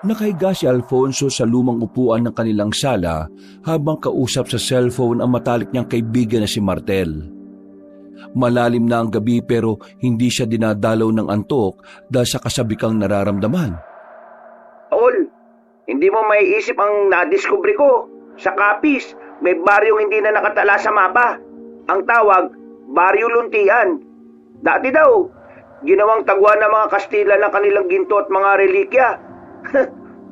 Nakahiga si Alfonso sa lumang upuan ng kanilang sala habang kausap sa cellphone ang matalik niyang kaibigan na si Martel. Malalim na ang gabi pero hindi siya dinadalaw ng antok dahil sa kasabikang nararamdaman. Tol, hindi mo maiisip ang nadiskubre ko. Sa Capiz, may baryong hindi na nakatala sa mapa. Ang tawag, Baryo Luntian. Dati daw, ginawang tagwan ng mga Kastila ng kanilang ginto at mga relikya.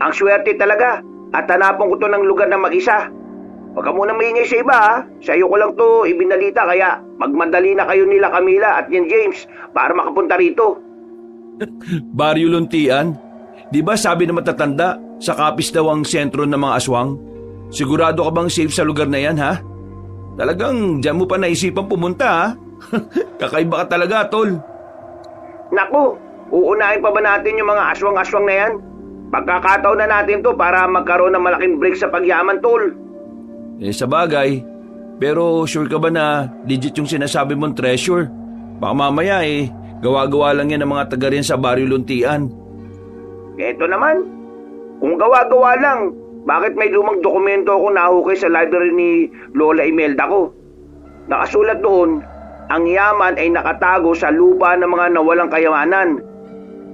Ang swerte talaga at hanapon ko to ng lugar na mag-isa. Huwag ka muna maingay sa iba ha. Sa iyo ko lang to ibinalita kaya magmadali na kayo nila Camila at yan James para makapunta rito. Baryo Luntian? Di ba sabi na matatanda, sa Capiz daw ang sentro ng mga aswang? Sigurado ka bang safe sa lugar na yan ha? Talagang diyan mo pa naisipan pumunta ha? Kakaiba ka talaga, tol. Naku, uunahin pa ba natin yung mga aswang-aswang na yan? Pagkakataon na natin to para magkaroon ng malaking break sa pagyaman, tol. Sa bagay. Pero sure ka ba na legit yung sinasabi mong treasure? Baka mamaya gawa-gawa lang yan ng mga taga rin sa Baryo Luntian. Eto naman, kung gawa-gawa lang, bakit may lumang dokumento akong nahukay sa library ni Lola Imelda ko? Nakasulat doon, ang yaman ay nakatago sa lupa ng mga nawalang kayamanan.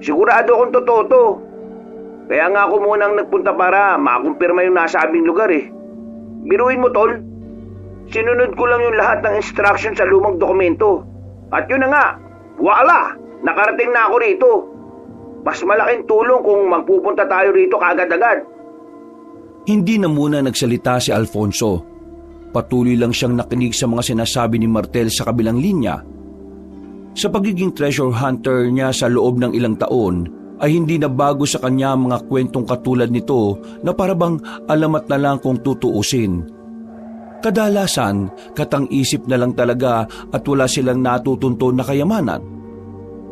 Sigurado akong totoo to. Kaya nga ako munang nagpunta para makumpirma yung nasabing lugar Biruin mo, tol. Sinunod ko lang yung lahat ng instruction sa lumang dokumento. At yun na nga, wala! Nakarating na ako rito. Mas malaking tulong kung magpupunta tayo rito kaagad-agad. Hindi na muna nagsalita si Alfonso. Patuloy lang siyang nakinig sa mga sinasabi ni Martel sa kabilang linya. Sa pagiging treasure hunter niya sa loob ng ilang taon, ay hindi na bago sa kanya mga kwentong katulad nito na parabang alamat na lang kung tutuusin. Kadalasan, katang-isip na lang talaga at wala silang natutunto na kayamanan.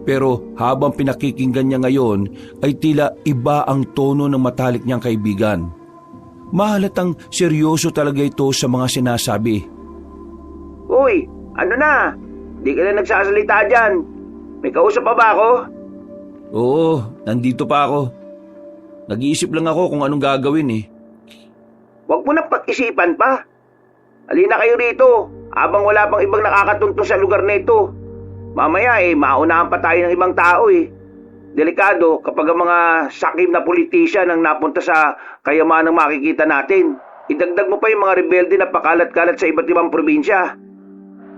Pero habang pinakikinggan niya ngayon ay tila iba ang tono ng matalik niyang kaibigan. Mahalatang seryoso talaga ito sa mga sinasabi. Uy, ano na? Di ka na nagsasalita dyan. May kausap pa ba ako? Oo, nandito pa ako. Nag-iisip lang ako kung anong gagawin Huwag mo nang pag-isipan pa. Halina kayo rito, habang wala pang ibang nakakatuntong sa lugar na ito. Mamaya maunahan pa tayo ng ibang tao Delikado kapag ang mga sakim na politician ang napunta sa kayamanang makikita natin. Idagdag mo pa yung mga rebelde na pakalat-kalat sa iba't ibang probinsya.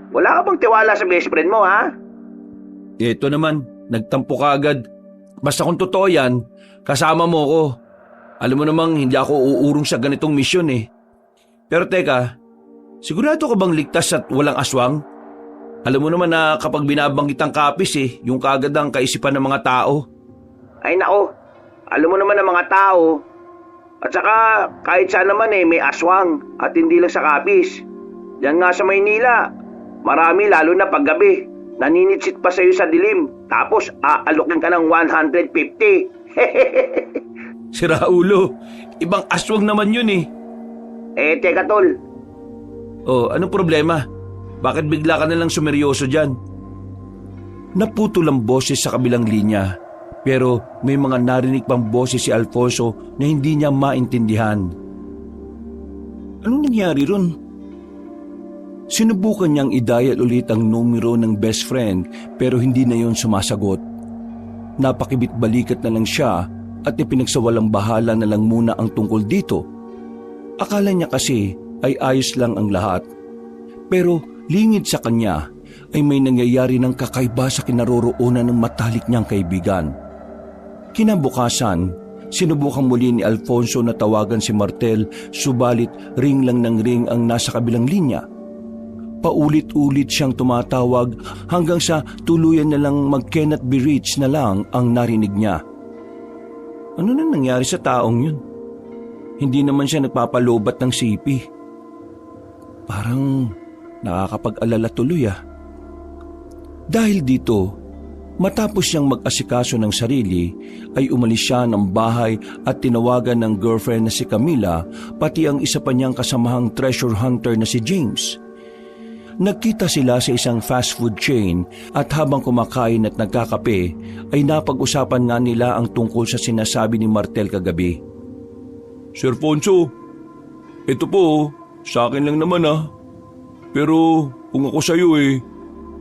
Wala ka bang tiwala sa best friend mo, ha? Ito naman, nagtampo ka agad. Basta kung totoo yan, kasama mo ko. Alam mo namang hindi ako uurong sa ganitong misyon Pero teka, sigurado ka bang ligtas at walang aswang? Alam mo naman na kapag binabanggit ang Capiz yung kaagad ang kaisipan ng mga tao. Ay nako, alam mo naman ng mga tao. At saka kahit saan naman may aswang at hindi lang sa Capiz. Diyan nga sa Maynila, marami lalo na paggabi. Naninitsit pa sa'yo sa dilim, tapos aalokin ka ng 150. Sira ulo, ibang aswang naman yun Teka tol. Oh, anong problema? Bakit bigla ka nalang sumeryoso dyan? Naputol ang boses sa kabilang linya, pero may mga narinig pang boses si Alfonso na hindi niya maintindihan. Anong nangyari ron? Sinubukan niyang i-dial ulit ang numero ng best friend pero hindi na yon sumasagot. Napakibit-balikat na lang siya at ipinagsawalang bahala na lang muna ang tungkol dito. Akala niya kasi ay ayos lang ang lahat. Pero lingid sa kanya ay may nangyayari ng kakaiba sa kinaroroonan ng matalik niyang kaibigan. Kinabukasan, sinubukan muli ni Alfonso na tawagan si Martel subalit ring lang ng ring ang nasa kabilang linya. Paulit-ulit siyang tumatawag hanggang sa tuluyan na lang mag-cannot be reached na lang ang narinig niya. Ano na nangyari sa taong yun? Hindi naman siya nagpapalobat ng sipi. Parang nakakapag-alala tuloy Dahil dito, matapos siyang mag-asikaso ng sarili, ay umalis siya ng bahay at tinawagan ng girlfriend na si Camila, pati ang isa pa niyang kasamahang treasure hunter na si James. Nagkita sila sa isang fast food chain at habang kumakain at nagkakape ay napag-usapan nga nila ang tungkol sa sinasabi ni Martel kagabi. Sir Fonso, ito po, sa akin lang naman Pero kung ako sa'yo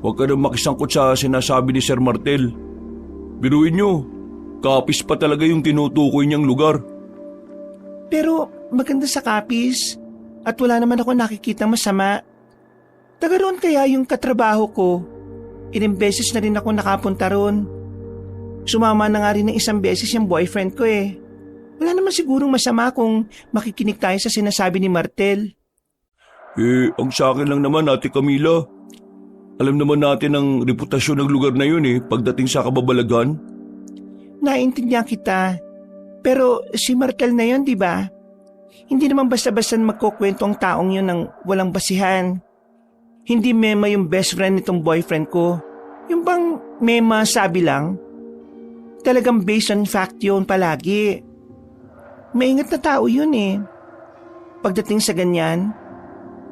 huwag ka nang makisangkot sa sinasabi ni Sir Martel. Biruin nyo, Capiz pa talaga yung tinutukoy niyang lugar. Pero maganda sa Capiz at wala naman ako nakikita masama. Taga roon kaya yung katrabaho ko. Ilang beses na rin ako nakapunta roon. Sumama na nga rin ng isang beses yung boyfriend ko Wala naman sigurong masama kung makikinig tayo sa sinasabi ni Martel. Ang sa akin lang naman, Ate Camila. Alam naman natin ang reputasyon ng lugar na yun pagdating sa kababalagan. Naintindihan kita. Pero si Martel na yun, di ba? Hindi naman basta-basta magkukwento ang taong yun ng walang basihan. Hindi mema yung best friend nitong boyfriend ko. Yung bang mema sabi lang? Talagang based on fact yun palagi. Maingat na tao yun Pagdating sa ganyan,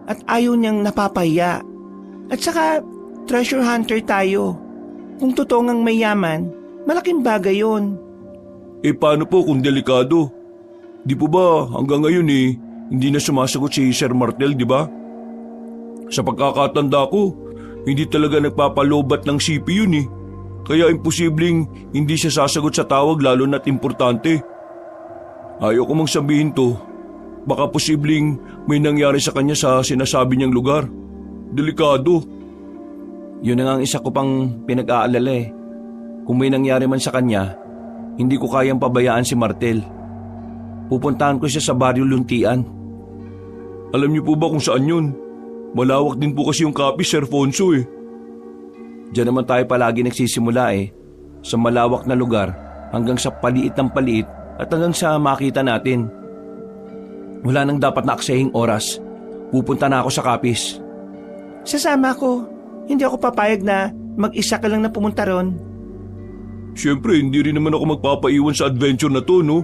at ayaw niyang napapahiya. At saka, treasure hunter tayo. Kung totoo ngang mayaman, malaking bagay yun. Paano po kung delikado? Di po ba hanggang ngayon hindi na sumasagot si Sir Martel, di ba? Sa pagkakatanda ko, hindi talaga nagpapalobat ng CP yun Kaya imposibleng hindi siya sasagot sa tawag lalo na't importante. Ayaw ko mang sabihin to. Baka posibleng may nangyari sa kanya sa sinasabi niyang lugar. Delikado. Yun na nga ang isa ko pang pinag-aalala Kung may nangyari man sa kanya, hindi ko kayang pabayaan si Martel. Pupuntahan ko siya sa Baryo Luntian. Alam niyo po ba kung saan yun? Malawak din po kasi yung Capiz, Sir Fonso Diyan naman tayo palagi nagsisimula sa malawak na lugar hanggang sa paliit ng paliit at hanggang sa makita natin. Wala nang dapat na aksaying oras. Pupunta na ako sa Capiz. Sasama ko. Hindi ako papayag na mag-isa ka lang na pumunta ron. Siyempre, hindi rin naman ako magpapaiwan sa adventure na to, no?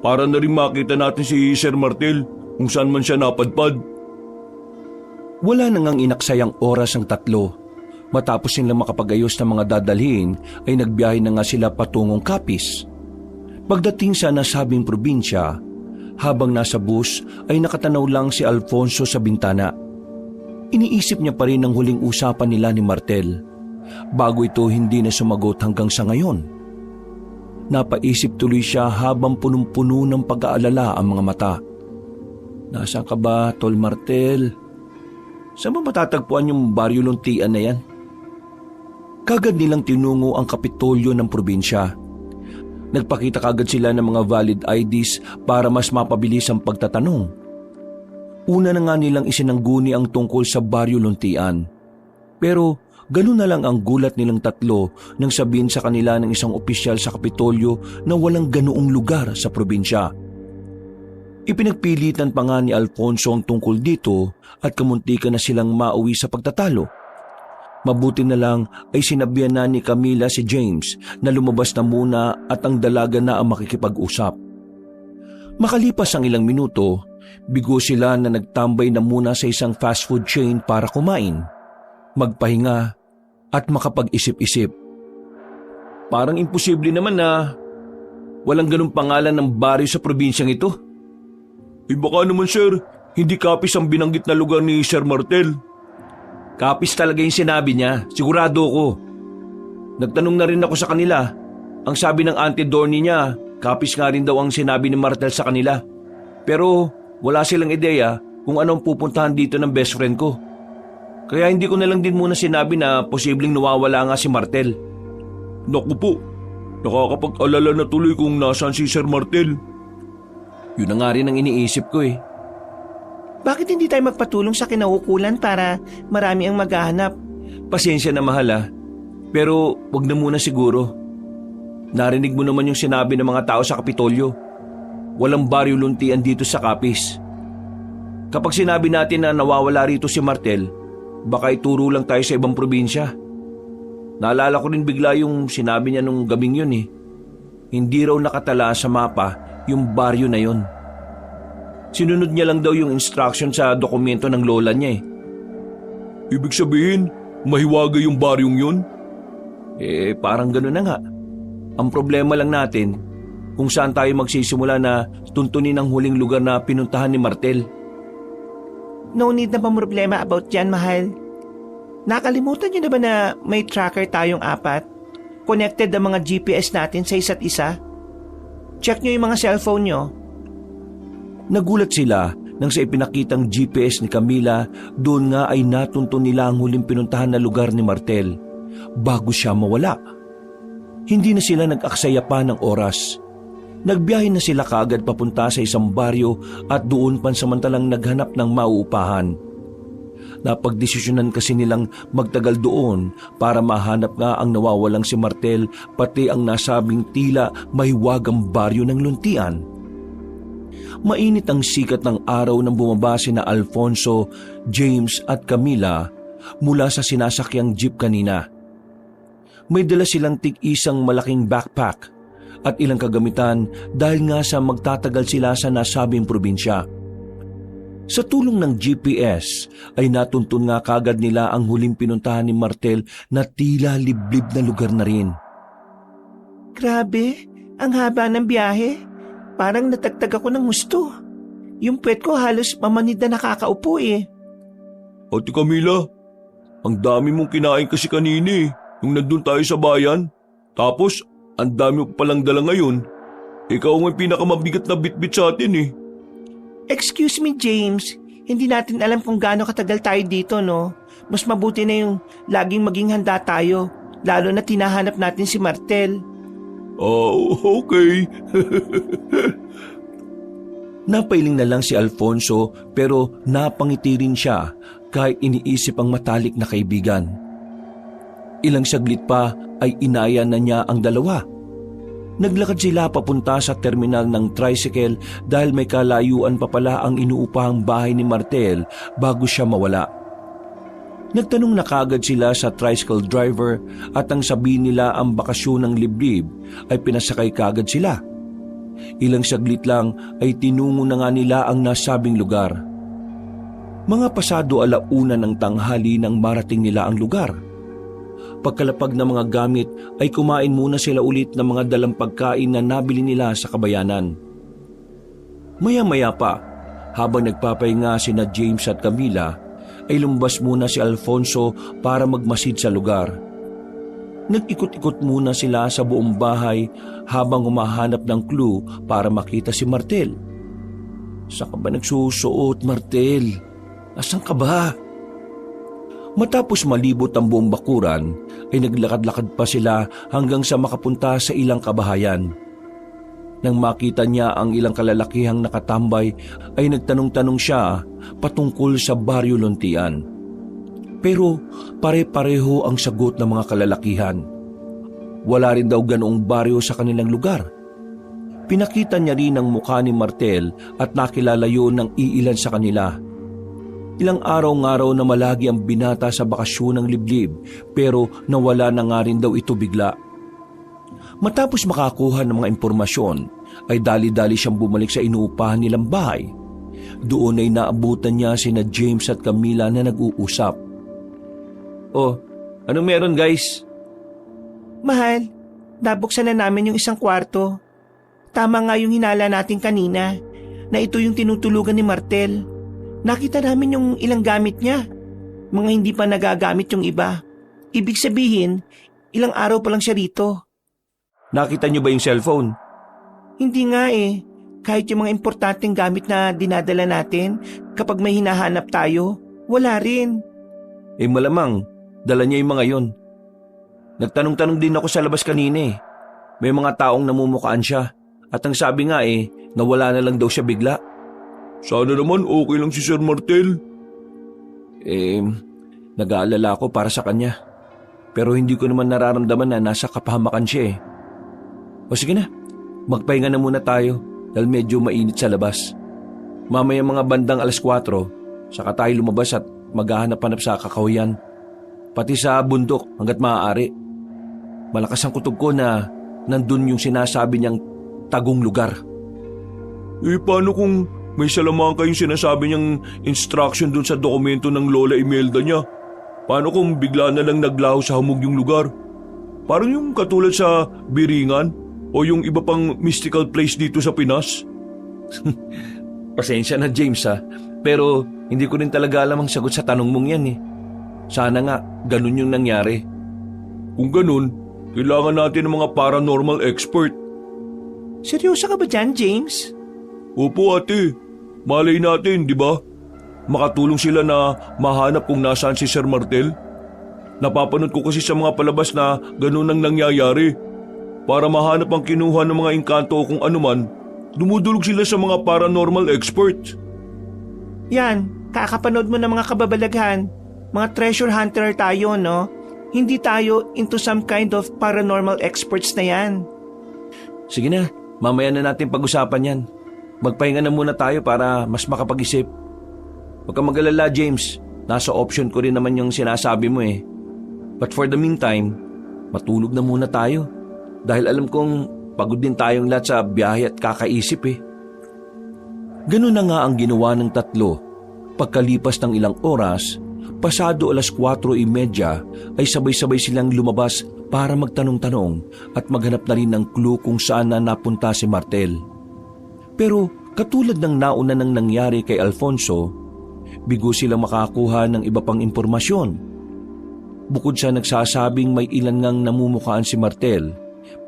Para na rin makita natin si Sir Martel kung saan man siya napadpad. Wala nang ang inaksayang oras ang tatlo. Matapos nilang makapagayos ng mga dadalhin, ay nagbiyahe na nga sila patungong Capiz. Pagdating sa nasabing probinsya, habang nasa bus ay nakatanaw lang si Alfonso sa bintana. Iniisip niya pa rin ang huling usapan nila ni Martel. Bago ito hindi na sumagot hanggang sa ngayon. Napaisip tuloy siya habang punong-puno ng pag-aalala ang mga mata. Nasaan ka ba, Tol Martel? Saan ba matatagpuan yung Baryo Luntian na yan? Kagad nilang tinungo ang kapitolyo ng probinsya. Nagpakita kagad sila ng mga valid IDs para mas mapabilis ang pagtatanong. Una na nga nilang isinangguni ang tungkol sa Baryo Luntian. Pero ganun na lang ang gulat nilang tatlo nang sabihin sa kanila ng isang opisyal sa kapitolyo na walang ganoong lugar sa probinsya. Ipinagpilitan pa nga ni Alfonso ang tungkol dito at kamuntikan na silang mauwi sa pagtatalo. Mabuti na lang ay sinabihan na ni Camila si James na lumabas na muna at ang dalaga na ang makikipag-usap. Makalipas ang ilang minuto, bigo sila na nagtambay na muna sa isang fast food chain para kumain, magpahinga at makapag-isip-isip. Parang imposible naman na walang ganung pangalan ng baryo sa probinsyang ito. Baka naman sir, hindi Capiz ang binanggit na lugar ni Sir Martel. Capiz talaga yung sinabi niya, sigurado ko. Nagtanong na rin ako sa kanila. Ang sabi ng Auntie Dorny niya, Capiz nga rin daw ang sinabi ni Martel sa kanila. Pero wala silang ideya kung anong pupuntahan dito ng best friend ko. Kaya hindi ko na lang din muna sinabi na posibleng nawawala nga si Martel. Naku po, nakakapag-alala na tuloy kung nasaan si Sir Martel. Yun na nga rin ang iniisip ko Bakit hindi tayo magpatulong sa kinaukulan para marami ang maghahanap? Pasensya na mahal pero wag na muna siguro. Narinig mo naman yung sinabi ng mga tao sa Kapitolyo. Walang Baryo Luntian dito sa Capiz. Kapag sinabi natin na nawawala rito si Martel, baka ituro lang tayo sa ibang probinsya. Naalala ko rin bigla yung sinabi niya nung gabing yun Hindi raw nakatala sa mapa yung baryo na yun. Sinunod niya lang daw yung instruction sa dokumento ng lola niya Ibig sabihin, mahiwaga yung baryong yun? Parang gano'n na nga. Ang problema lang natin, kung saan tayo magsisimula na tuntunin ang huling lugar na pinuntahan ni Martel. No need na problema about yan, mahal. Nakalimutan niyo na ba na may tracker tayong 4? Connected ang mga GPS natin sa isa't isa? Check niyo yung mga cellphone niyo. Nagulat sila nang sa ipinakitang GPS ni Camila, doon nga ay natunto nila ang huling pinuntahan na lugar ni Martel bago siya mawala. Hindi na sila nag-aksaya pa ng oras. Nagbiyahe na sila kaagad papunta sa isang baryo at doon pansamantalang naghanap ng mauupahan. Napagdesisyonan kasi nilang magtagal doon para mahanap nga ang nawawalang si Martel pati ang nasabing tila mahiwagang baryo ng luntian. Mainit ang sikat ng araw nang bumaba sina Alfonso, James at Camila mula sa sinasakyang jeep kanina. May dala silang tig-isang malaking backpack at ilang kagamitan dahil nga sa magtatagal sila sa nasabing probinsya. Sa tulong ng GPS ay natuntun nga kagad nila ang huling pinuntahan ni Martel na tila liblib na lugar na rin. Grabe, ang haba ng biyahe. Parang natagtag ako ng gusto. Yung puwet ko halos mamanid na nakakaupo eh. Ate Camila, ang dami mong kinain kasi kanina nung nandun tayo sa bayan. Tapos, ang dami mo palang dala ngayon. Ikaw ang pinakamabigat na bitbit sa atin Excuse me, James. Hindi natin alam kung gaano katagal tayo dito, no? Mas mabuti na yung laging maging handa tayo, lalo na tinahanap natin si Martel. Oh, okay. Napailing na lang si Alfonso pero napangiti rin siya kahit iniisip ang matalik na kaibigan. Ilang saglit pa ay inaya na niya ang dalawa. Naglakad sila papunta sa terminal ng tricycle dahil may kalayuan pa pala ang inuupahang bahay ni Martel bago siya mawala. Nagtanong na kagad sila sa tricycle driver at ang sabihin nila ang bakasyon ng liblib ay pinasakay kagad sila. Ilang saglit lang ay tinungo na nga nila ang nasabing lugar. Mga pasado 1:00 ng tanghali nang marating nila ang lugar. Pagkalapag ng mga gamit ay kumain muna sila ulit ng mga dalang pagkain na nabili nila sa kabayanan. Maya-maya pa, habang nagpapahinga sina James at Camila, ay lumabas muna si Alfonso para magmasid sa lugar. Nag-ikot-ikot muna sila sa buong bahay habang humahanap ng clue para makita si Martel. Saan ka ba nagsusuot, Martel? Asan ka ba? Matapos malibot ang buong bakuran, ay naglakad-lakad pa sila hanggang sa makapunta sa ilang kabahayan. Nang makita niya ang ilang kalalakihang nakatambay, ay nagtanong-tanong siya patungkol sa baryo luntian. Pero pare-pareho ang sagot ng mga kalalakihan. Wala rin daw ganoong baryo sa kanilang lugar. Pinakita niya rin ang mukha ni Martel at nakilala yun ng iilan sa kanila. Ilang araw-araw na malagi ang binata sa bakasyon ng liblib pero nawala na nga rin daw ito bigla. Matapos makakuha ng mga impormasyon, ay dali-dali siyang bumalik sa inuupahan nilang bahay. Doon ay naabutan niya sina James at Camila na nag-uusap. Oh, anong meron guys? Mahal, nabuksan na namin yung isang kwarto. Tama nga yung hinala natin kanina, na ito yung tinutulugan ni Martel. Nakita namin yung ilang gamit niya. Mga hindi pa nagagamit yung iba. Ibig sabihin, ilang araw pa lang siya rito. Nakita niyo ba yung cellphone? Hindi nga eh. Kahit yung mga importanteng gamit na dinadala natin, kapag may hinahanap tayo, wala rin. Malamang, dala niya yung mga yon. Nagtanong-tanong din ako sa labas kanina May mga taong namumukaan siya. At ang sabi nga nawala na lang daw siya bigla. Sana naman okay lang si Sir Martel. Nag-aalala ako para sa kanya. Pero hindi ko naman nararamdaman na nasa kapahamakan siya O sige na, magpahinga na muna tayo dahil medyo mainit sa labas. Mamaya mga bandang 4:00, saka tayo lumabas at maghahanap-hanap sa kakahuyan. Pati sa bundok hanggat maaari. Malakas ang kutob ko na nandun yung sinasabi niyang tagong lugar. Paano kung may salaman kayong sinasabi niyang instruction dun sa dokumento ng Lola Imelda niya? Paano kung bigla na lang naglaho sa hamog yung lugar? Parang yung katulad sa Biringan o yung iba pang mystical place dito sa Pinas. Pasensya na James pero hindi ko rin talaga alam ang sagot sa tanong mong yan eh. Sana nga ganun yung nangyari. Kung ganun, kailangan natin ng mga paranormal expert. Seryoso ka ba dyan, James? Opo ate, malay natin di ba? Makatulong sila na mahanap kung nasaan si Sir Martel. Napapanood ko kasi sa mga palabas na ganun ang nangyayari. Para mahanap ang kinuha ng mga engkanto o kung anuman, dumudulog sila sa mga paranormal experts. Yan, kakapanood mo ng mga kababalaghan. Mga treasure hunter tayo, no? Hindi tayo into some kind of paranormal experts na yan. Sige na, mamaya na natin pag-usapan yan. Magpahinga na muna tayo para mas makapag-isip. Huwag kang mag-alala, James. Nasa option ko rin naman yung sinasabi mo eh. But for the meantime, matulog na muna tayo. Dahil alam kong pagod din tayong lahat sa biyahe at kakaisip eh. Ganun na nga ang ginawa ng tatlo. Pagkalipas ng ilang oras, pasado 4:30 ay sabay-sabay silang lumabas para magtanong-tanong at maghanap na rin ng clue kung saan na napunta si Martel. Pero katulad ng nauna nang nangyari kay Alfonso, bigo silang makakuha ng iba pang impormasyon. Bukod sa nagsasabing may ilan ngang namumukhaan si Martel,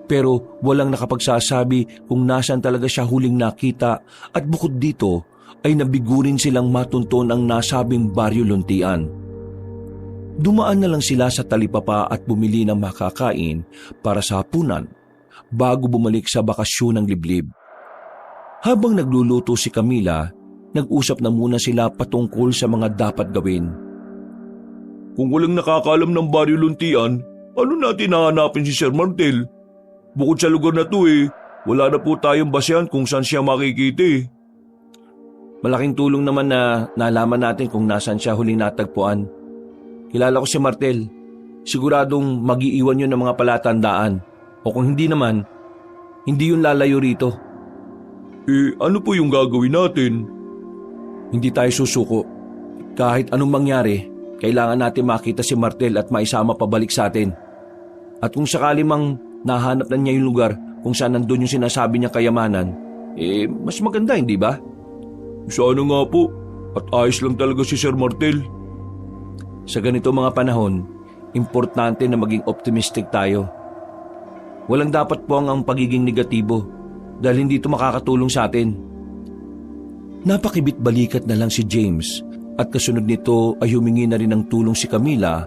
pero walang nakapagsasabi kung nasaan talaga siya huling nakita at bukod dito ay nabigurin silang matunton ang nasabing Baryo Luntian. Dumaan na lang sila sa talipapa at bumili ng makakain para sa hapunan bago bumalik sa bakasyon ng liblib. Habang nagluluto si Camila, nag-usap na muna sila patungkol sa mga dapat gawin. Kung walang nakakaalam ng Baryo Luntian, ano natin hahanapin si Sir Martel? Bukod sa lugar na to wala na po tayong basehan kung saan siya makikita eh. Malaking tulong naman na nalaman natin kung nasaan siya huling natagpuan. Kilala ko si Martel. Siguradong mag-iiwan yun ng mga palatandaan. O kung hindi naman, hindi yun lalayo rito. Ano po yung gagawin natin? Hindi tayo susuko. Kahit anong mangyari, kailangan natin makita si Martel at maisama pabalik sa atin. At kung sakali mang nahanap na niya yung lugar kung saan nandun yung sinasabi niya kayamanan, mas maganda, hindi ba? Sana nga po. At ayos lang talaga si Sir Martel. Sa ganito mga panahon, importante na maging optimistic tayo. Walang dapat po ang pagiging negatibo dahil hindi ito makakatulong sa atin. Napakibit-balikat na lang si James at kasunod nito ay humingi na rin ng tulong si Camila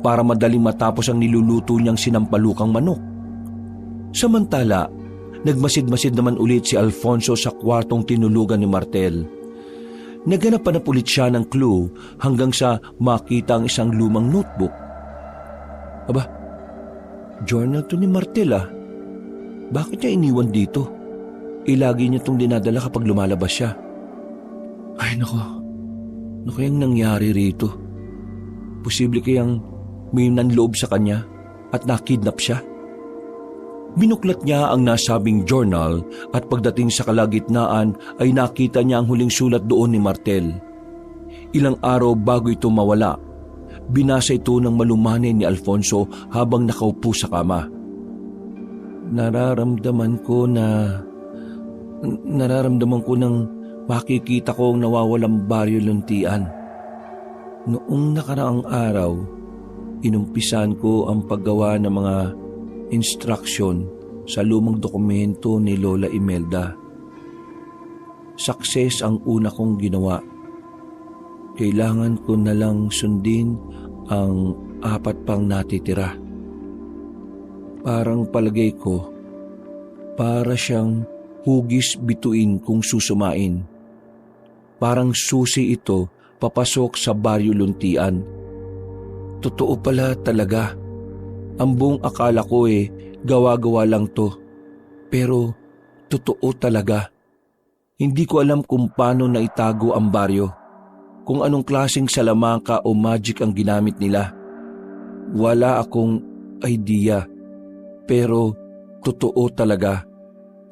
para madaling matapos ang niluluto niyang sinampalukang manok. Samantala, nagmasid-masid naman ulit si Alfonso sa kwartong tinulugan ni Martel. Naghanap pa na ulit siya ng clue hanggang sa makita ang isang lumang notebook. Aba, journal to ni Martel ah. Bakit niya iniwan dito? Lagi niya itong dinadala kapag lumalabas siya. Ay nako, ano kayang nangyari rito? Posible kayang may nanloob sa kanya at nakidnap siya? Binuklat niya ang nasabing journal at pagdating sa kalagitnaan ay nakita niya ang huling sulat doon ni Martel. Ilang araw bago ito mawala, binasa ito ng malumanay ni Alfonso habang nakaupo sa kama. Nararamdaman ko nang makikita ko ang nawawalang Baryo Luntian. Noong nakaraang araw, inumpisan ko ang paggawa ng mga instruction sa lumang dokumento ni Lola Imelda. Success ang una kong ginawa. Kailangan ko na lang sundin ang 4 pang natitira. Parang palagay ko, para siyang hugis bituin kung susumain. Parang susi ito papasok sa Baryo Luntian. Totoo pala talaga. Ang buong akala ko gawa-gawa lang to. Pero totoo talaga. Hindi ko alam kung paano naitago ang baryo. Kung anong klaseng salamangka o magic ang ginamit nila. Wala akong idea. Pero totoo talaga.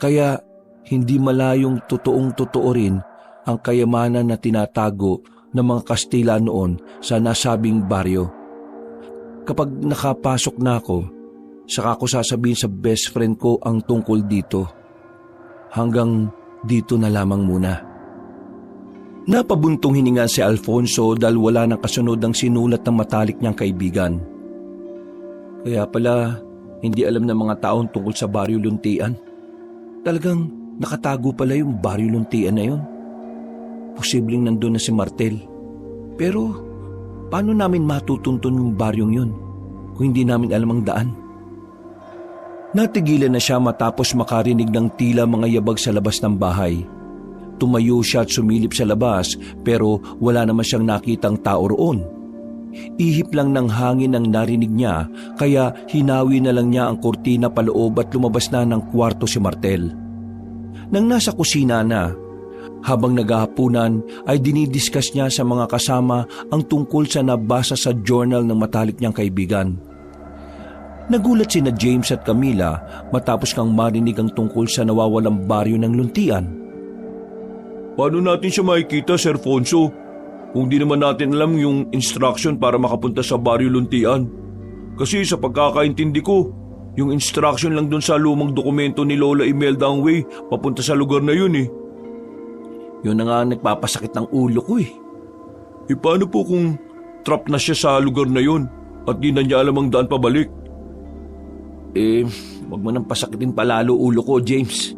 Kaya hindi malayong totoong-totoo rin ang kayamanan na tinatago ng mga Kastila noon sa nasabing baryo. Kapag nakapasok na ako, saka ko sasabihin sa best friend ko ang tungkol dito. Hanggang dito na lamang muna. Napabuntong hininga si Alfonso dahil wala nang kasunod ang sinulat ng matalik niyang kaibigan. Kaya pala, hindi alam ng mga taong tungkol sa Baryo Luntian. Talagang nakatago pala yung Baryo Luntian na yun. Posibleng nandun na si Martel. Pero, paano namin matutuntun yung baryong yun kung hindi namin alam ang daan? Natigilan na siya matapos makarinig ng tila mga yabag sa labas ng bahay. Tumayo siya at sumilip sa labas pero wala naman siyang nakitang tao roon. Ihip lang ng hangin ang narinig niya kaya hinawi na lang niya ang kurtina paloob at lumabas na ng kwarto si Martel. Nang nasa kusina na, habang naghahapunan ay dinidiscuss niya sa mga kasama ang tungkol sa nabasa sa journal ng matalik niyang kaibigan. Nagulat sina James at Camila matapos kang marinig ang tungkol sa nawawalang baryo ng Luntian. Paano natin siya makikita, Sir Fonso? Kung di naman natin alam yung instruction para makapunta sa Baryo Luntian. Kasi sa pagkakaintindi ko, yung instruction lang dun sa lumang dokumento ni Lola Imelda ang way papunta sa lugar na yun eh. Yun na nga ang nagpapasakit ng ulo ko eh. Paano po kung trap na siya sa lugar na yun at di na niya alam ang daan pabalik? Wag mo nang pasakitin palalo ulo ko, James.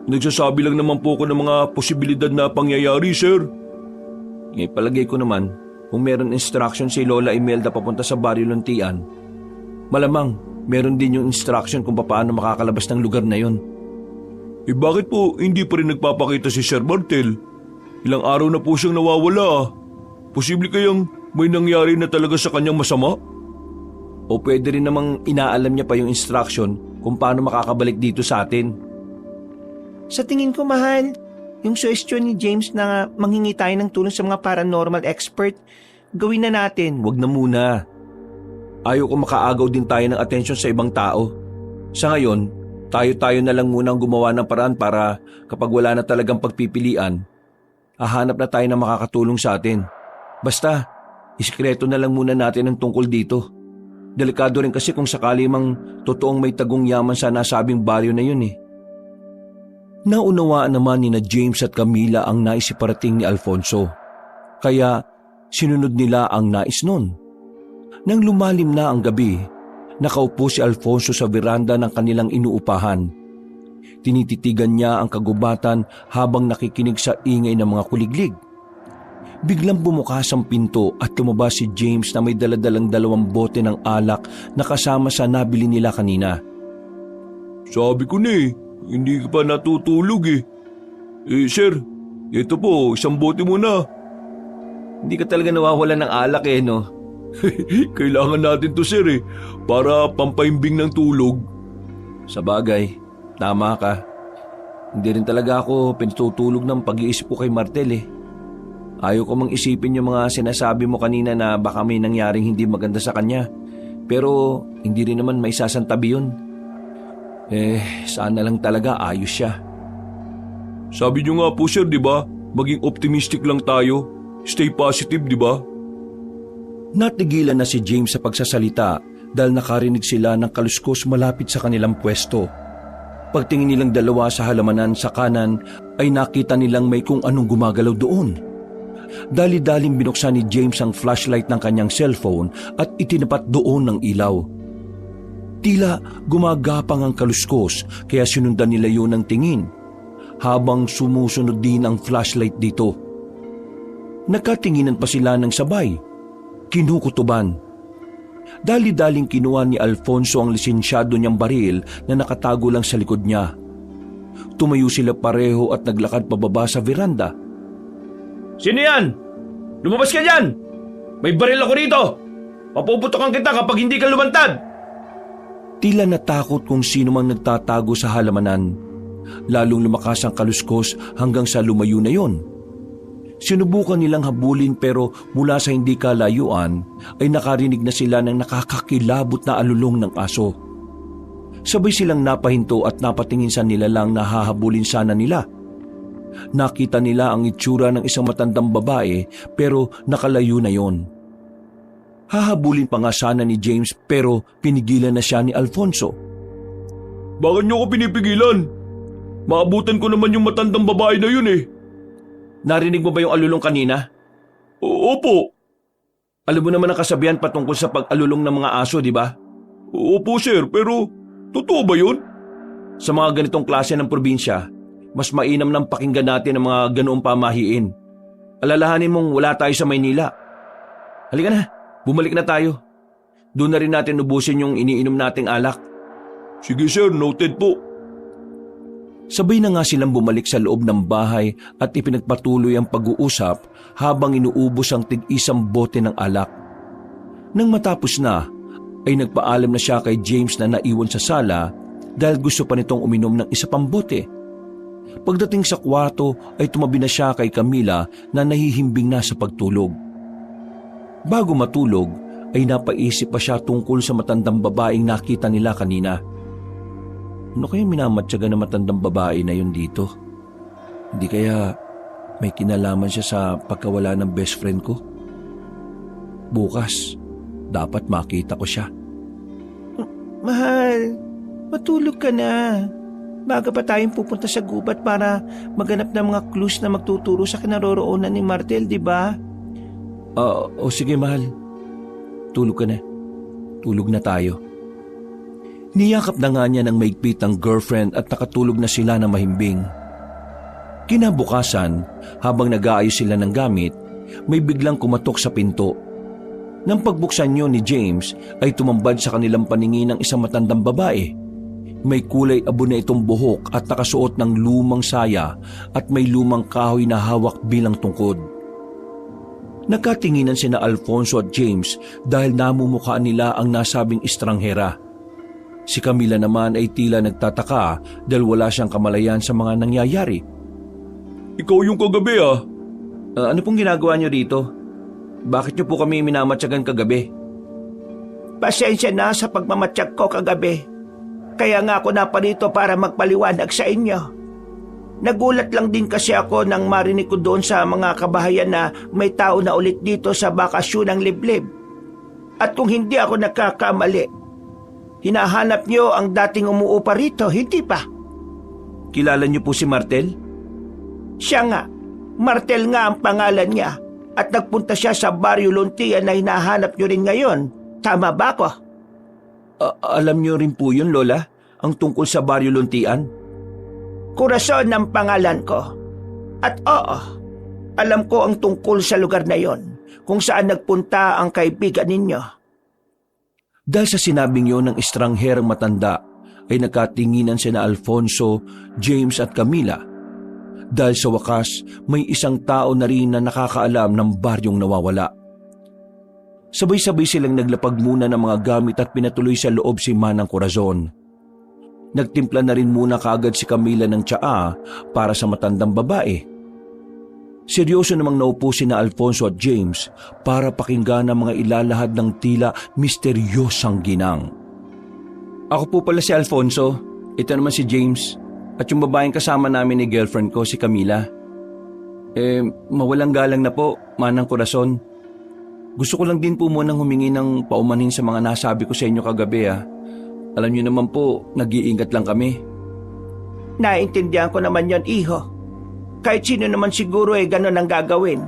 Nagsasabi lang naman po ko ng mga posibilidad na pangyayari, sir. Palagay ko naman, kung meron instruction si Lola Imelda papunta sa Baryo Luntian, malamang meron din yung instruction kung paano makakalabas ng lugar na yun. Bakit po hindi pa rin nagpapakita si Sir Martel? Ilang araw na po siyang nawawala. Posible kayang may nangyari na talaga sa kanyang masama? O pwede rin namang inaalam niya pa yung instruction kung paano makakabalik dito sa atin. Sa tingin ko, mahal, yung suggestion ni James na manghingi tayo ng tulong sa mga paranormal expert, gawin na natin. Wag na muna. Ayaw ko makaagaw din tayo ng atensyon sa ibang tao. Sa ngayon, tayo-tayo na lang muna ang gumawa ng paraan para kapag wala na talagang pagpipilian, hahanap na tayo ng makakatulong sa atin. Basta, isikreto na lang muna natin ang tungkol dito. Delikado rin kasi kung sakali mang totoong may tagong yaman sa nasabing baryo na yun eh. Naunawaan naman ni na James at Camila ang nais iparating ni Alfonso. Kaya sinunod nila ang nais nun. Nang lumalim na ang gabi, nakaupo si Alfonso sa veranda ng kanilang inuupahan. Tinititigan niya ang kagubatan habang nakikinig sa ingay ng mga kuliglig. Biglang bumukas ang pinto at lumabas si James na may daladalang 2 bote ng alak na kasama sa nabili nila kanina. Sabi ko na hindi ka pa natutulog eh. Sir, ito po, 1 bote muna. Hindi ka talaga nawawala ng alak no? Kailangan natin to sir para pampaimbing ng tulog. Sa bagay, tama ka. Hindi rin talaga ako pinatutulog ng pag-iisip ko kay Martel Ayaw ko mang isipin yung mga sinasabi mo kanina na baka may nangyaring hindi maganda sa kanya. Pero hindi rin naman may sasantabi yun. Sana lang talaga ayos siya. Sabi niyo nga po sir, di ba? Maging optimistic lang tayo. Stay positive, di ba? Natigilan na si James sa pagsasalita dahil nakarinig sila ng kaluskos malapit sa kanilang pwesto. Pagtingin nilang dalawa sa halamanan sa kanan ay nakita nilang may kung anong gumagalaw doon. Dali-daling binuksan ni James ang flashlight ng kanyang cellphone at itinapat doon ng ilaw. Tila gumagapang ang kaluskos kaya sinundan nila yun ng tingin habang sumusunod din ang flashlight dito. Nagkatinginan pa sila ng sabay. Kinukutuban. Dali-daling kinuha ni Alfonso ang lisensyado niyang baril na nakatago lang sa likod niya. Tumayo sila pareho at naglakad pababa sa veranda. Sino yan? Lumabas ka dyan! May baril ako rito! Papuputokan kita kapag hindi ka lumantad! Tila natakot kung sino mang nagtatago sa halamanan. Lalong lumakas ang kaluskos hanggang sa lumayo na yon. Sinubukan nilang habulin pero mula sa hindi kalayuan ay nakarinig na sila ng nakakakilabot na alulong ng aso. Sabay silang napahinto at napatingin sa nila lang na hahabulin sana nila. Nakita nila ang itsura ng isang matandang babae pero nakalayo na yon. Hahabulin pa nga sana ni James pero pinigilan na siya ni Alfonso. Bakit niyo ako pinipigilan? Maabutan ko naman yung matandang babae na yun eh. Narinig mo ba yung alulong kanina? Opo. Alam mo naman ang kasabihan patungkol sa pag-alulong ng mga aso, di ba? Opo sir, pero totoo ba yun? Sa mga ganitong klase ng probinsya, mas mainam nang pakinggan natin ang mga ganoong pamahiin. Alalahanin mong wala tayo sa Maynila. Halika na, bumalik na tayo. Doon na rin natin ubusin yung iniinom nating alak. Sige sir, noted po. Sabay na nga silang bumalik sa loob ng bahay at ipinagpatuloy ang pag-uusap habang inuubos ang tig-isang bote ng alak. Nang matapos na, ay nagpaalam na siya kay James na naiwan sa sala dahil gusto pa nitong uminom ng isa pang bote. Pagdating sa kwarto ay tumabi na siya kay Camila na nahihimbing na sa pagtulog. Bago matulog ay napaisip pa siya tungkol sa matandang babaeng nakita nila kanina. Ano kaya minamatyaga na matandang babae na yun dito? Hindi kaya may kinalaman siya sa pagkawala ng best friend ko? Bukas, dapat makita ko siya. Mahal, matulog ka na. Baga pa tayong pupunta sa gubat para maghanap ng mga clues na magtuturo sa kinaroroonan ni Martel, di ba? O sige mahal, tulog ka na. Tulog na tayo. Niyakap na nga niya ng maigpit ang girlfriend at nakatulog na sila na mahimbing. Kinabukasan, habang nag-aayos sila ng gamit, may biglang kumatok sa pinto. Nang pagbuksan niyo ni James ay tumambad sa kanilang paningin ng isang matandang babae. May kulay abo na itong buhok at nakasuot ng lumang saya at may lumang kahoy na hawak bilang tungkod. Nagkatinginan sina Alfonso at James dahil namumukhaan nila ang nasabing estranghera. Si Camila naman ay tila nagtataka dahil wala siyang kamalayan sa mga nangyayari. Ikaw yung kagabi ah. Ano pong ginagawa niyo dito? Bakit niyo po kami minamatyagan kagabi? Pasensya na sa pagmamatsyag ko kagabi. Kaya nga ako naparito para magpaliwanag sa inyo. Nagulat lang din kasi ako nang marinig ko doon sa mga kabahayan na may tao na ulit dito sa bakasyon ng liblib. At kung hindi ako nagkakamali, hinahanap niyo ang dating umuupa rito, hindi pa? Kilala niyo po si Martel? Siya nga, Martel nga ang pangalan niya at nagpunta siya sa Baryo Luntian na hinahanap niyo rin ngayon. Tama ba ko? Alam niyo rin po yun, Lola? Ang tungkol sa Baryo Luntian? Corazon ang pangalan ko. At oo, alam ko ang tungkol sa lugar na yon, kung saan nagpunta ang kaibigan ninyo. Dahil sa sinabing yon ng estrangherang matanda, ay nakatinginan sina Alfonso, James at Camila. Dahil sa wakas, may isang tao na rin na nakakaalam ng baryong nawawala. Sabay-sabay silang naglapag muna ng mga gamit at pinatuloy sa loob si Manang Corazon. Nagtimpla na rin muna kaagad si Camila ng tsaa para sa matandang babae. Seryoso namang naupo sina Alfonso at James para pakinggan ang mga ilalahad ng tila misteryosang ginang. Ako po pala si Alfonso, ito naman si James, at yung babaeng kasama namin ni girlfriend ko, si Camila. Mawalang galang na po, Manang Corazon. Gusto ko lang din po munang humingi ng paumanhin sa mga nasabi ko sa inyo kagabi ah. Alam niyo naman po, nag-iingat lang kami. Naintindihan ko naman yon, iho. Kahit sino naman siguro ay ganun ang gagawin.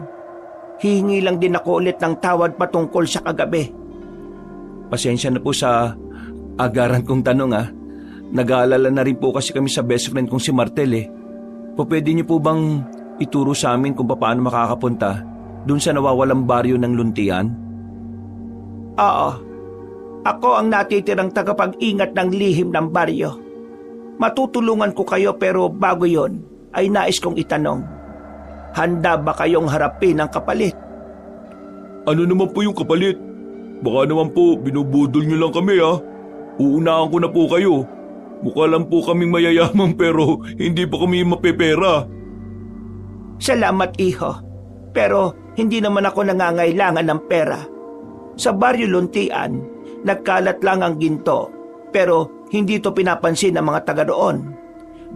Hihingi lang din ako ulit ng tawad patungkol sa kagabi. Pasensya na po sa agaran kong tanong ah. Nag-aalala na rin po kasi kami sa best friend kong si Martel eh. Pwede niyo po bang ituro sa amin kung paano makakapunta dun sa nawawalang baryo ng Luntian? Oo. Ako ang natitirang tagapag-ingat ng lihim ng baryo. Matutulungan ko kayo pero bago yon ay nais kong itanong. Handa ba kayong harapin ang kapalit? Ano naman po yung kapalit? Baka naman po binubudol niyo lang kami ah. Uunahan ko na po kayo. Mukha lang po kaming mayayaman pero hindi pa kami mapepera. Salamat, iho. Pero hindi naman ako nangangailangan ng pera. Sa Baryo Luntian, nagkalat lang ang ginto pero hindi to pinapansin ng mga taga doon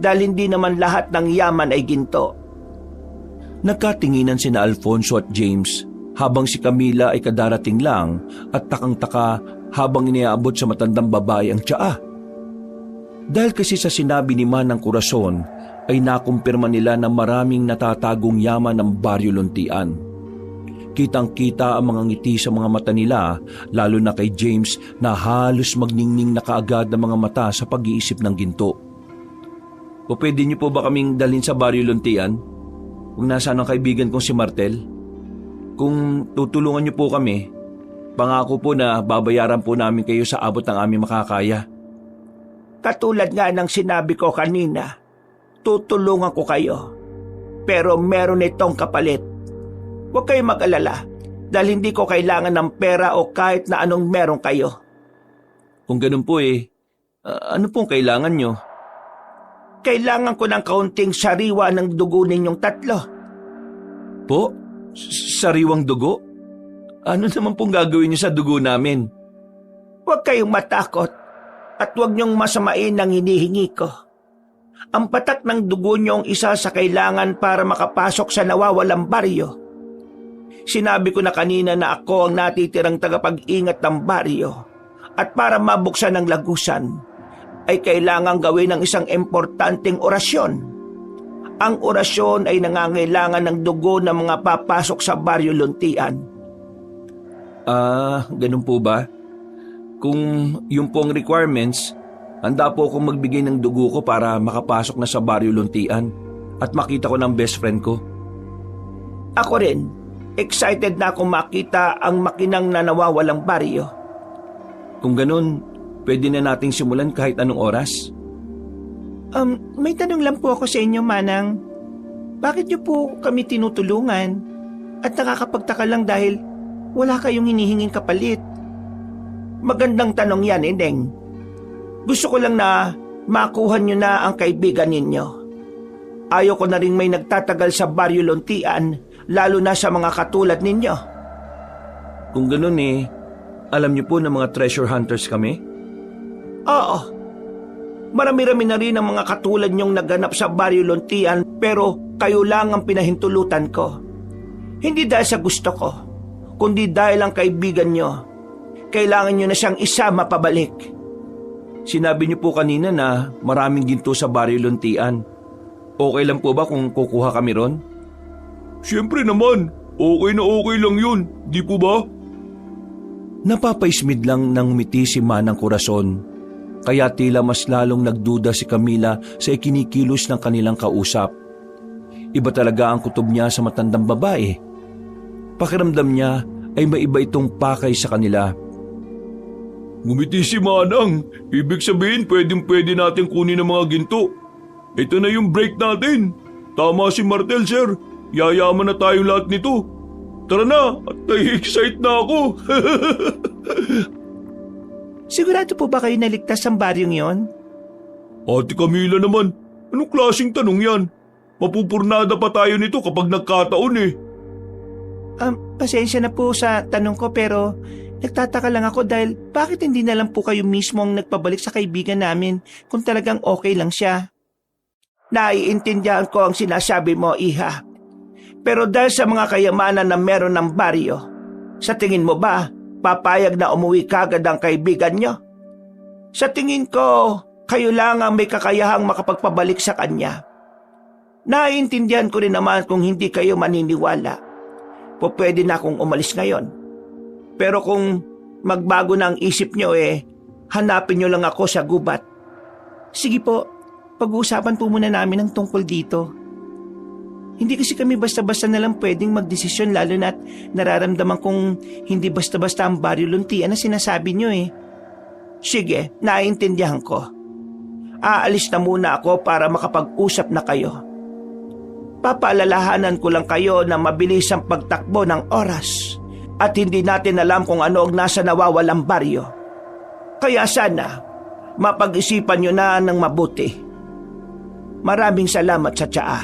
dahil hindi naman lahat ng yaman ay ginto. Nagkatinginan sina Alfonso at James habang si Camila ay kadarating lang at takang-taka habang iniabot sa matandang babae ang tsaa. Dahil kasi sa sinabi ni Manang Corazon ay nakumpirma nila na maraming natatagong yaman ng Baryo Luntian. Kitang-kita ang mga ngiti sa mga mata nila, lalo na kay James na halos magningning na kaagad ng mga mata sa pag-iisip ng ginto. O pwede niyo po ba kaming dalhin sa Baryo Luntian? Kung nasaan ang kaibigan kong si Martel? Kung tutulungan niyo po kami, pangako po na babayaran po namin kayo sa abot ng aming makakaya. Katulad nga ng sinabi ko kanina, tutulungan ko kayo. Pero meron itong kapalit. Huwag kayong mag-alala dahil hindi ko kailangan ng pera o kahit na anong meron kayo. Kung ganun po ano pong kailangan nyo? Kailangan ko ng kaunting sariwa ng dugo ninyong tatlo. Po? Sariwang dugo? Ano naman pong gagawin nyo sa dugo namin? Huwag kayong matakot at huwag niyong masamain ang hinihingi ko. Ang patak ng dugo niyo ang isa sa kailangan para makapasok sa nawawalang baryo. Sinabi ko na kanina na ako ang natitirang tagapag-ingat ng baryo at para mabuksan ang lagusan ay kailangang gawin ng isang importanteng orasyon. Ang orasyon ay nangangailangan ng dugo ng mga papasok sa Baryo Luntian. Ganun po ba? Kung yung pong requirements, handa po akong magbigay ng dugo ko para makapasok na sa Baryo Luntian at makita ko ng best friend ko. Ako rin, excited na akong makita ang makinang na nawawalang baryo. Kung ganun, pwede na nating simulan kahit anong oras? May tanong lang po ako sa inyo, Manang. Bakit niyo po kami tinutulungan? At nakakapagtaka lang dahil wala kayong hinihinging kapalit. Magandang tanong yan, Ineng. Gusto ko lang na makuha niyo na ang kaibigan ninyo. Ayaw ko na rin may nagtatagal sa Baryo Luntian, lalo na sa mga katulad ninyo. Kung ganun alam niyo po na mga treasure hunters kami? Oo. Marami-rami na rin ang mga katulad niyong naganap sa Baryo Luntian pero kayo lang ang pinahintulutan ko. Hindi dahil sa gusto ko, kundi dahil ang kaibigan niyo. Kailangan niyo na siyang isama pabalik. Sinabi niyo po kanina na maraming ginto sa Baryo Luntian. Okay lang po ba kung kukuha kami ron? Siyempre naman, okay na okay lang yun, di po ba? Napapaismid lang ng ngumiti si Manang Corazon. Kaya tila mas lalong nagduda si Camila sa ikinikilos ng kanilang kausap. Iba talaga ang kutob niya sa matandang babae. Pakiramdam niya ay maiba itong pakay sa kanila. Ngumiti si Manang, ibig sabihin pwedeng-pwede natin kunin ang mga ginto. Ito na yung break natin. Tama si Martel, sir. Yayaman na tayong lahat nito. Tara na, at nai-excite na ako. Sigurado po ba kayo naligtas ang baryong yon? Ate Camila naman, anong klaseng tanong yan? Mapupurnada pa tayo nito kapag nagkataon Pasensya na po sa tanong ko pero nagtataka lang ako dahil bakit hindi na lang po kayo mismo ang nagpabalik sa kaibigan namin kung talagang okay lang siya? Naiintindihan ko ang sinasabi mo, Iha. Pero dahil sa mga kayamanan na meron ng baryo, sa tingin mo ba papayag na umuwi kagad ang kaibigan niyo? Sa tingin ko, kayo lang ang may kakayahang makapagpabalik sa kanya. Naiintindihan ko rin naman kung hindi kayo maniniwala. Pwede na akong umalis ngayon. Pero kung magbago na ang isip niyo hanapin niyo lang ako sa gubat. Sige po, pag-uusapan po muna namin ang tungkol dito. Hindi kasi kami basta-basta na lang pwedeng magdesisyon lalo na't nararamdaman kong hindi basta-basta ang Baryo Luntian na sinasabi niyo Sige, naiintindihan ko. Aalis na muna ako para makapag-usap na kayo. Papaalalahanan ko lang kayo na mabilis ang pagtakbo ng oras at hindi natin alam kung ano ang nasa nawawalang baryo. Kaya sana, mapag-isipan nyo na ng mabuti. Maraming salamat sa tsaa.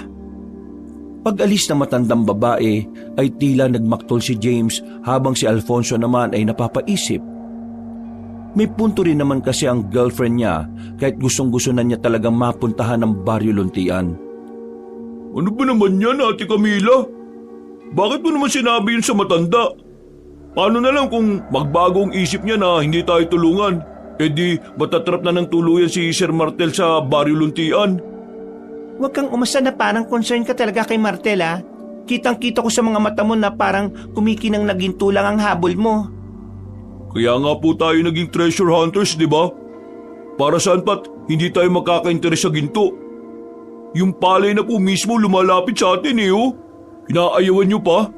Pag-alis ng matandang babae ay tila nagmaktol si James habang si Alfonso naman ay napapaisip. May punto rin naman kasi ang girlfriend niya kahit gustong-gusto na niya talagang mapuntahan ng Baryo Luntian. Ano ba naman yan, Ate Camila? Bakit mo naman sinabi yun sa matanda? Paano na lang kung magbago ang isip niya na hindi tayo tulungan? E di matatrap na ng tuluyan si Sir Martel sa Baryo Luntian. Huwag kang umasa na parang concern ka talaga kay Martel ah. Kitang-kita ko sa mga mata mo na parang kumikinang naginto lang ang habol mo. Kaya nga po tayo naging treasure hunters, di ba? Para saan pat hindi tayo makaka-interes sa ginto? Yung palay na po mismo lumalapit sa atin eh oh. Inaayawan niyo pa?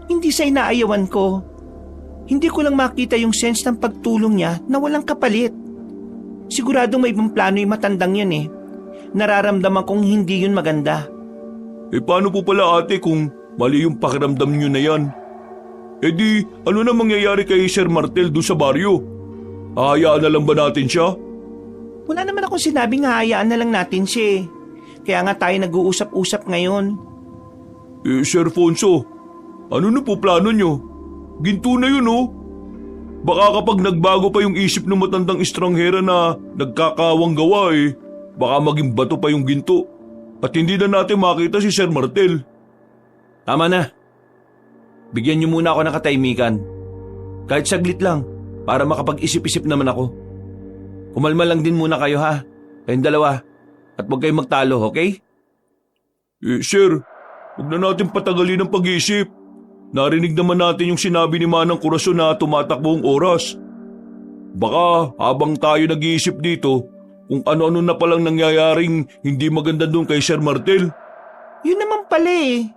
Hindi sa inaayawan ko. Hindi ko lang makita yung sense ng pagtulong niya na walang kapalit. Siguradong may ibang plano yung matandang yun eh. Nararamdaman kong hindi yun maganda. Eh paano po pala ate kung mali yung pakiramdam niyo na yan? Eh di ano na mangyayari kay Sir Martel doon sa baryo? Hahayaan na lang ba natin siya? Wala naman akong sinabing hahayaan na lang natin siya eh. Kaya nga tayo nag-uusap-usap ngayon. Eh Sir Fonso, ano na po plano niyo? Ginto na yun oh. Baka kapag nagbago pa yung isip ng matandang estranghera na nagkakawang gawa eh, baka maging bato pa yung ginto. At hindi na natin makita si Sir Martel. Tama na. Bigyan niyo muna ako ng katahimikan. Kahit saglit lang, para makapag-isip-isip naman ako. Kumalma lang din muna kayo ha, kayong dalawa. At huwag kayong magtalo, okay? Eh sir, huwag na natin patagalin ang pag-iisip. Narinig naman natin yung sinabi ni Manang Corazon na tumatakbo ang oras. Baka habang tayo nag-iisip dito, kung ano-ano na palang nangyayaring hindi maganda doon kay Sir Martel. Yun naman pala eh.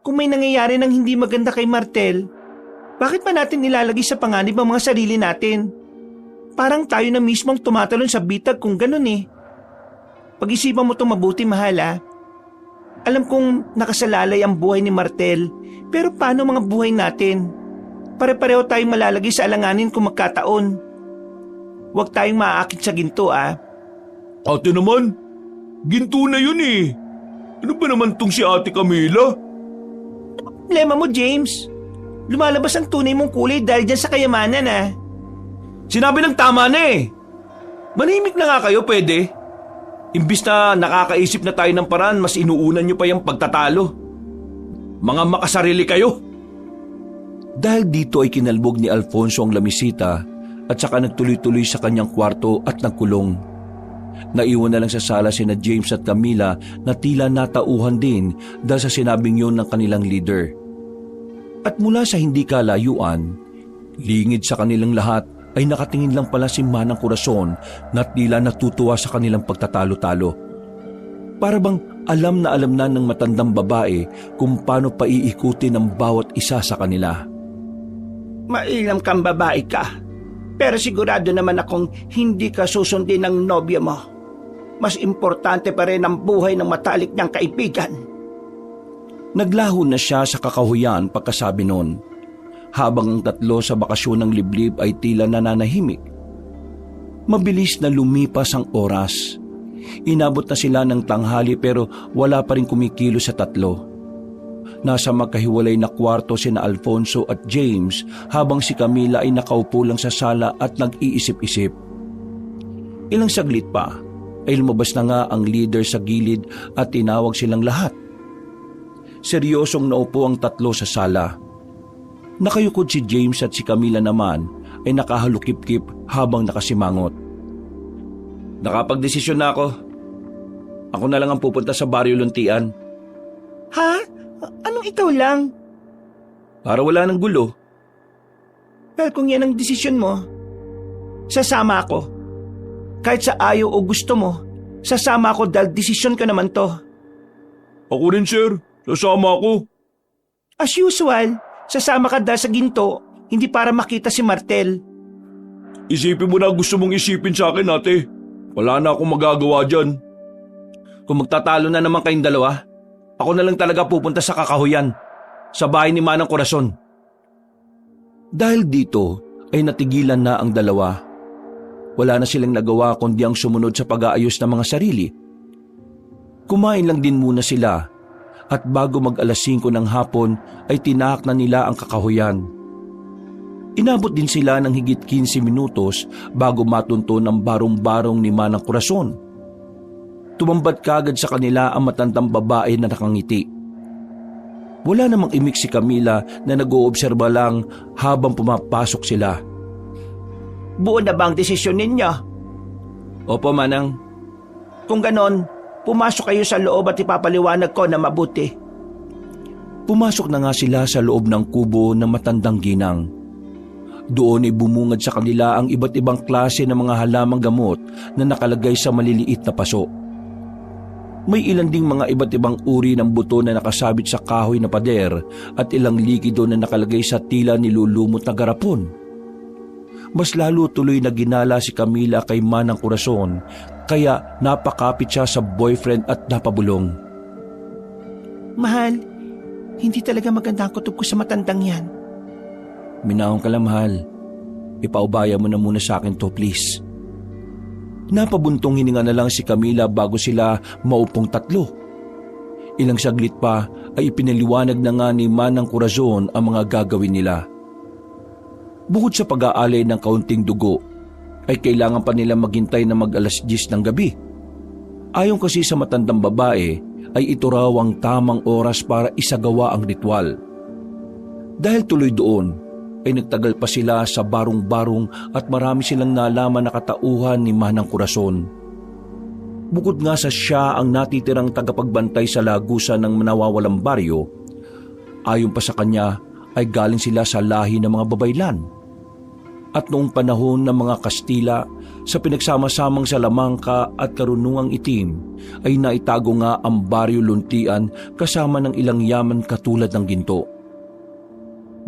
Kung may nangyayari ng hindi maganda kay Martel, bakit pa natin nilalagay sa panganib ang mga sarili natin? Parang tayo na mismong tumatalon sa bitag kung ganun eh. Pag-isipan mo itong mabuti, mahal ah. Alam kong nakasalalay ang buhay ni Martel, pero paano mga buhay natin? Pare-pareho tayong malalagay sa alanganin kung magkataon. Huwag tayong maaakit sa ginto ah. Ate naman, ginto na yun eh. Ano ba naman tong si Ate Camila? Problema mo, James. Lumalabas ang tunay mong kulay dahil dyan sa kayamanan ah. Sinabi ng tama na eh. Manimik na nga kayo, pwede. Imbis na nakakaisip na tayo ng paraan, mas inuunan nyo pa yung pagtatalo. Mga makasarili kayo. Dahil dito ay kinalbog ni Alfonso ang lamisita at saka nagtuloy-tuloy sa kanyang kwarto at nagkulong. Naiwan na lang sa sala sina James at Camila na tila natauhan din dahil sa sinabing yun ng kanilang leader. At mula sa hindi kalayuan, lingid sa kanilang lahat ay nakatingin lang pala si Manang Corazon na tila natutuwa sa kanilang pagtatalo-talo. Para bang alam na ng matandang babae kung paano paiikutin ang bawat isa sa kanila. Mailam kang babae ka, pero sigurado naman akong hindi ka susundin ng nobyo mo. Mas importante pa rin ang buhay ng matalik niyang kaibigan. Naglaho na siya sa kakahuyan pagkasabi nun, habang ang tatlo sa bakasyon ng liblib ay tila nananahimik. Mabilis na lumipas ang oras. Inabot na sila ng tanghali pero wala pa rin kumikilo sa tatlo. Nasa magkahiwalay na kwarto sina Alfonso at James habang si Camila ay nakaupo lang sa sala at nag-iisip-isip. Ilang saglit pa ay lumabas na nga ang leader sa gilid at tinawag silang lahat. Seryosong naupo ang tatlo sa sala. Nakayukod si James at si Camila naman ay nakahalukip-kip habang nakasimangot. Nakapagdesisyon na ako. Ako na lang ang pupunta sa Baryo Luntian. Ha? Anong ikaw lang? Para wala ng gulo. Well, kung yan ang desisyon mo, sasama ako. Kahit sa ayaw o gusto mo, sasama ako dahil desisyon ko naman to. Ako rin sir, sasama ako. As usual, sasama ka dahil sa ginto, hindi para makita si Martel. Isipin mo na gusto mong isipin sa akin ate. Wala na akong magagawa dyan. Kung magtatalo na naman kayong dalawa, ako na lang talaga pupunta sa kakahuyan, sa bahay ni Manang Corazon. Dahil dito ay natigilan na ang dalawa. Wala na silang nagawa kundi ang sumunod sa pag-aayos ng mga sarili. Kumain lang din muna sila at bago mag-alas 5 ng hapon ay tinahak na nila ang kakahuyan. Inabot din sila ng higit 15 minutos bago matunto ng barong-barong ni Manang Corazon. Tumambad kagad sa kanila ang matandang babae na nakangiti. Wala namang imik si Camila na nag-oobserba lang habang pumapasok sila. Buo na ba ang desisyon ninyo? Opo, Manang. Kung ganon, pumasok kayo sa loob at ipapaliwanag ko na mabuti. Pumasok na nga sila sa loob ng kubo ng matandang ginang. Doon ay bumungad sa kanila ang iba't ibang klase ng mga halamang gamot na nakalagay sa maliliit na paso. May ilan ding mga iba't ibang uri ng buto na nakasabit sa kahoy na pader at ilang likido na nakalagay sa tila nilulumot na garapon. Mas lalo tuloy na ginala si Camila kay Manang Corazon kaya napakapit siya sa boyfriend at napabulong. Mahal, hindi talaga maganda ang kutob ko sa matandang yan. Minahon ka lang, mahal. Ipaubaya mo na muna sa akin to, please. Napabuntong hininga na lang si Camila bago sila maupong tatlo. Ilang saglit pa ay ipinaliwanag na nga ni Manang Corazon ang mga gagawin nila. Bukod sa pag-aalay ng kaunting dugo, ay kailangan pa nila maghintay na mag-alas 10 ng gabi. Ayon kasi sa matandang babae, ay ito raw ang tamang oras para isagawa ang ritual. Dahil tuloy doon, ay nagtagal pa sila sa barong-barong at marami silang nalaman na katauhan ni Manang Corazon. Bukod nga sa siya ang natitirang tagapagbantay sa lagusan ng nawawalang baryo, ayon pa sa kanya ay galing sila sa lahi ng mga babaylan. At noong panahon ng mga Kastila, sa pinagsama-samang Salamangka at Karunungang Itim, ay naitago nga ang baryo Luntian kasama ng ilang yaman katulad ng ginto.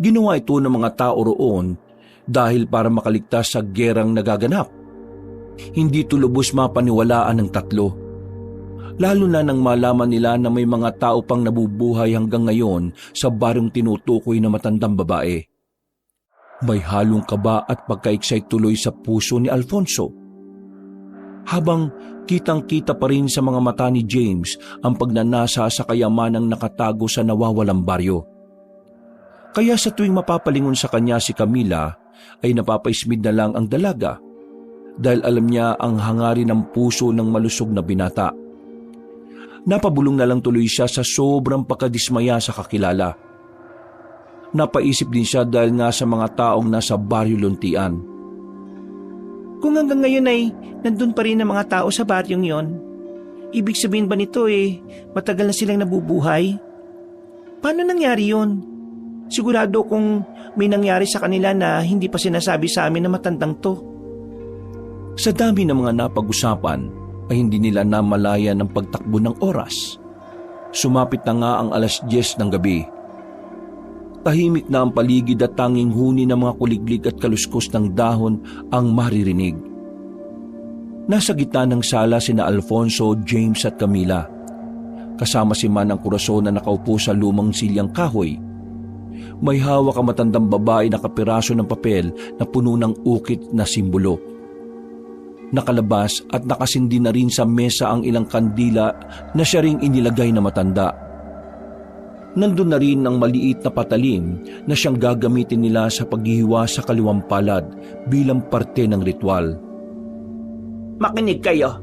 Ginawa ito ng mga tao roon dahil para makaligtas sa gerang nagaganap. Hindi ito lubos mapaniwalaan ng tatlo. Lalo na nang malaman nila na may mga tao pang nabubuhay hanggang ngayon sa baryong tinutukoy na matandang babae. May halong kaba at pagka-excite tuloy sa puso ni Alfonso. Habang kitang-kita pa rin sa mga mata ni James ang pagnanasa sa kayamanang nakatago sa nawawalang baryo. Kaya sa tuwing mapapalingon sa kanya si Camila, ay napapaismid na lang ang dalaga dahil alam niya ang hangarin ng puso ng malusog na binata. Napabulong na lang tuloy siya sa sobrang pagkadismaya sa kakilala. Napaisip din siya dahil nga sa mga taong nasa baryo Luntian. Kung hanggang ngayon ay nandun pa rin ang mga tao sa baryong yon, ibig sabihin ba nito matagal na silang nabubuhay? Paano nangyari yon? Sigurado kung may nangyari sa kanila na hindi pa sinasabi sa amin na matandang to. Sa dami ng mga napag-usapan ay hindi nila namalaya ng pagtakbo ng oras. Sumapit na nga ang alas 10 ng gabi. Tahimik na ang paligid at tanging huni ng mga kuliglig at kaluskos ng dahon ang maririnig. Nasa gitna ng sala sina Alfonso, James at Camila. Kasama si Manang Corazon na nakaupo sa lumang silyang kahoy. May hawak ang matandang babae na kapiraso ng papel na puno ng ukit na simbolo. Nakalabas at nakasindi na rin sa mesa ang ilang kandila na siya ring inilagay na matanda. Nandun na rin ang maliit na patalim na siyang gagamitin nila sa paghihiwa sa kaliwang palad bilang parte ng ritual. Makinig kayo.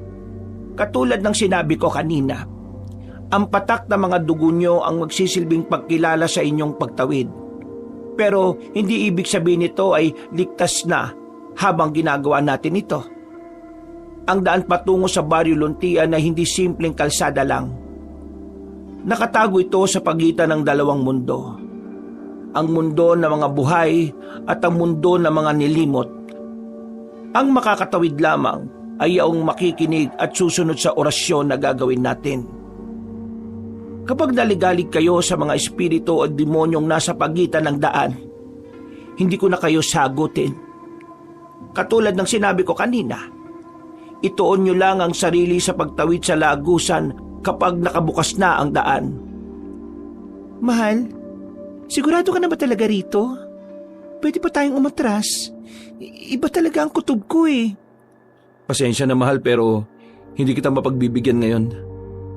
Katulad ng sinabi ko kanina, ang patak na mga dugo nyo ang magsisilbing pagkilala sa inyong pagtawid. Pero hindi ibig sabihin nito ay ligtas na habang ginagawa natin ito. Ang daan patungo sa baryo Luntian ay hindi simpleng kalsada lang. Nakatago ito sa pagitan ng dalawang mundo. Ang mundo ng mga buhay at ang mundo ng mga nilimot. Ang makakatawid lamang ay ang makikinig at susunod sa orasyon na gagawin natin. Kapag naligalig kayo sa mga espiritu o demonyong nasa pagitan ng daan, hindi ko na kayo sagutin. Katulad ng sinabi ko kanina, ituon nyo lang ang sarili sa pagtawid sa lagusan kapag nakabukas na ang daan. Mahal, sigurado ka na ba talaga rito? Pwede pa tayong umatras. Iba talaga ang kutob ko Pasensya na, mahal, pero hindi kita mapagbibigyan ngayon.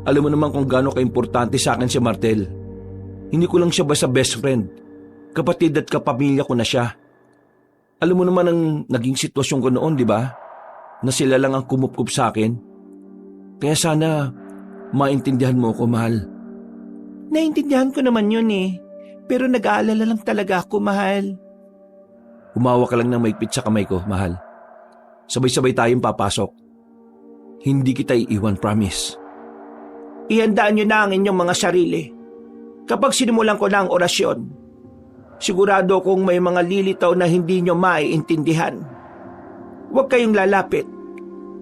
Alam mo naman kung gaano kaimportante sa akin si Martel. Hindi ko lang siya basta best friend. Kapatid at kapamilya ko na siya. Alam mo naman ang naging sitwasyon ko noon, di ba? Na sila lang ang kumupkup sa akin. Kaya sana maintindihan mo ko, mahal. Naintindihan ko naman yun eh. Pero nag-aalala lang talaga ako, mahal. Umawa ka lang ng maigpit sa kamay ko, mahal. Sabay-sabay tayong papasok. Hindi kita iiwan, promise. Ihandaan niyo na ang inyong mga sarili. Kapag sinimulan ko na ang orasyon, sigurado kong may mga lilitaw na hindi niyo maiintindihan. Huwag kayong lalapit.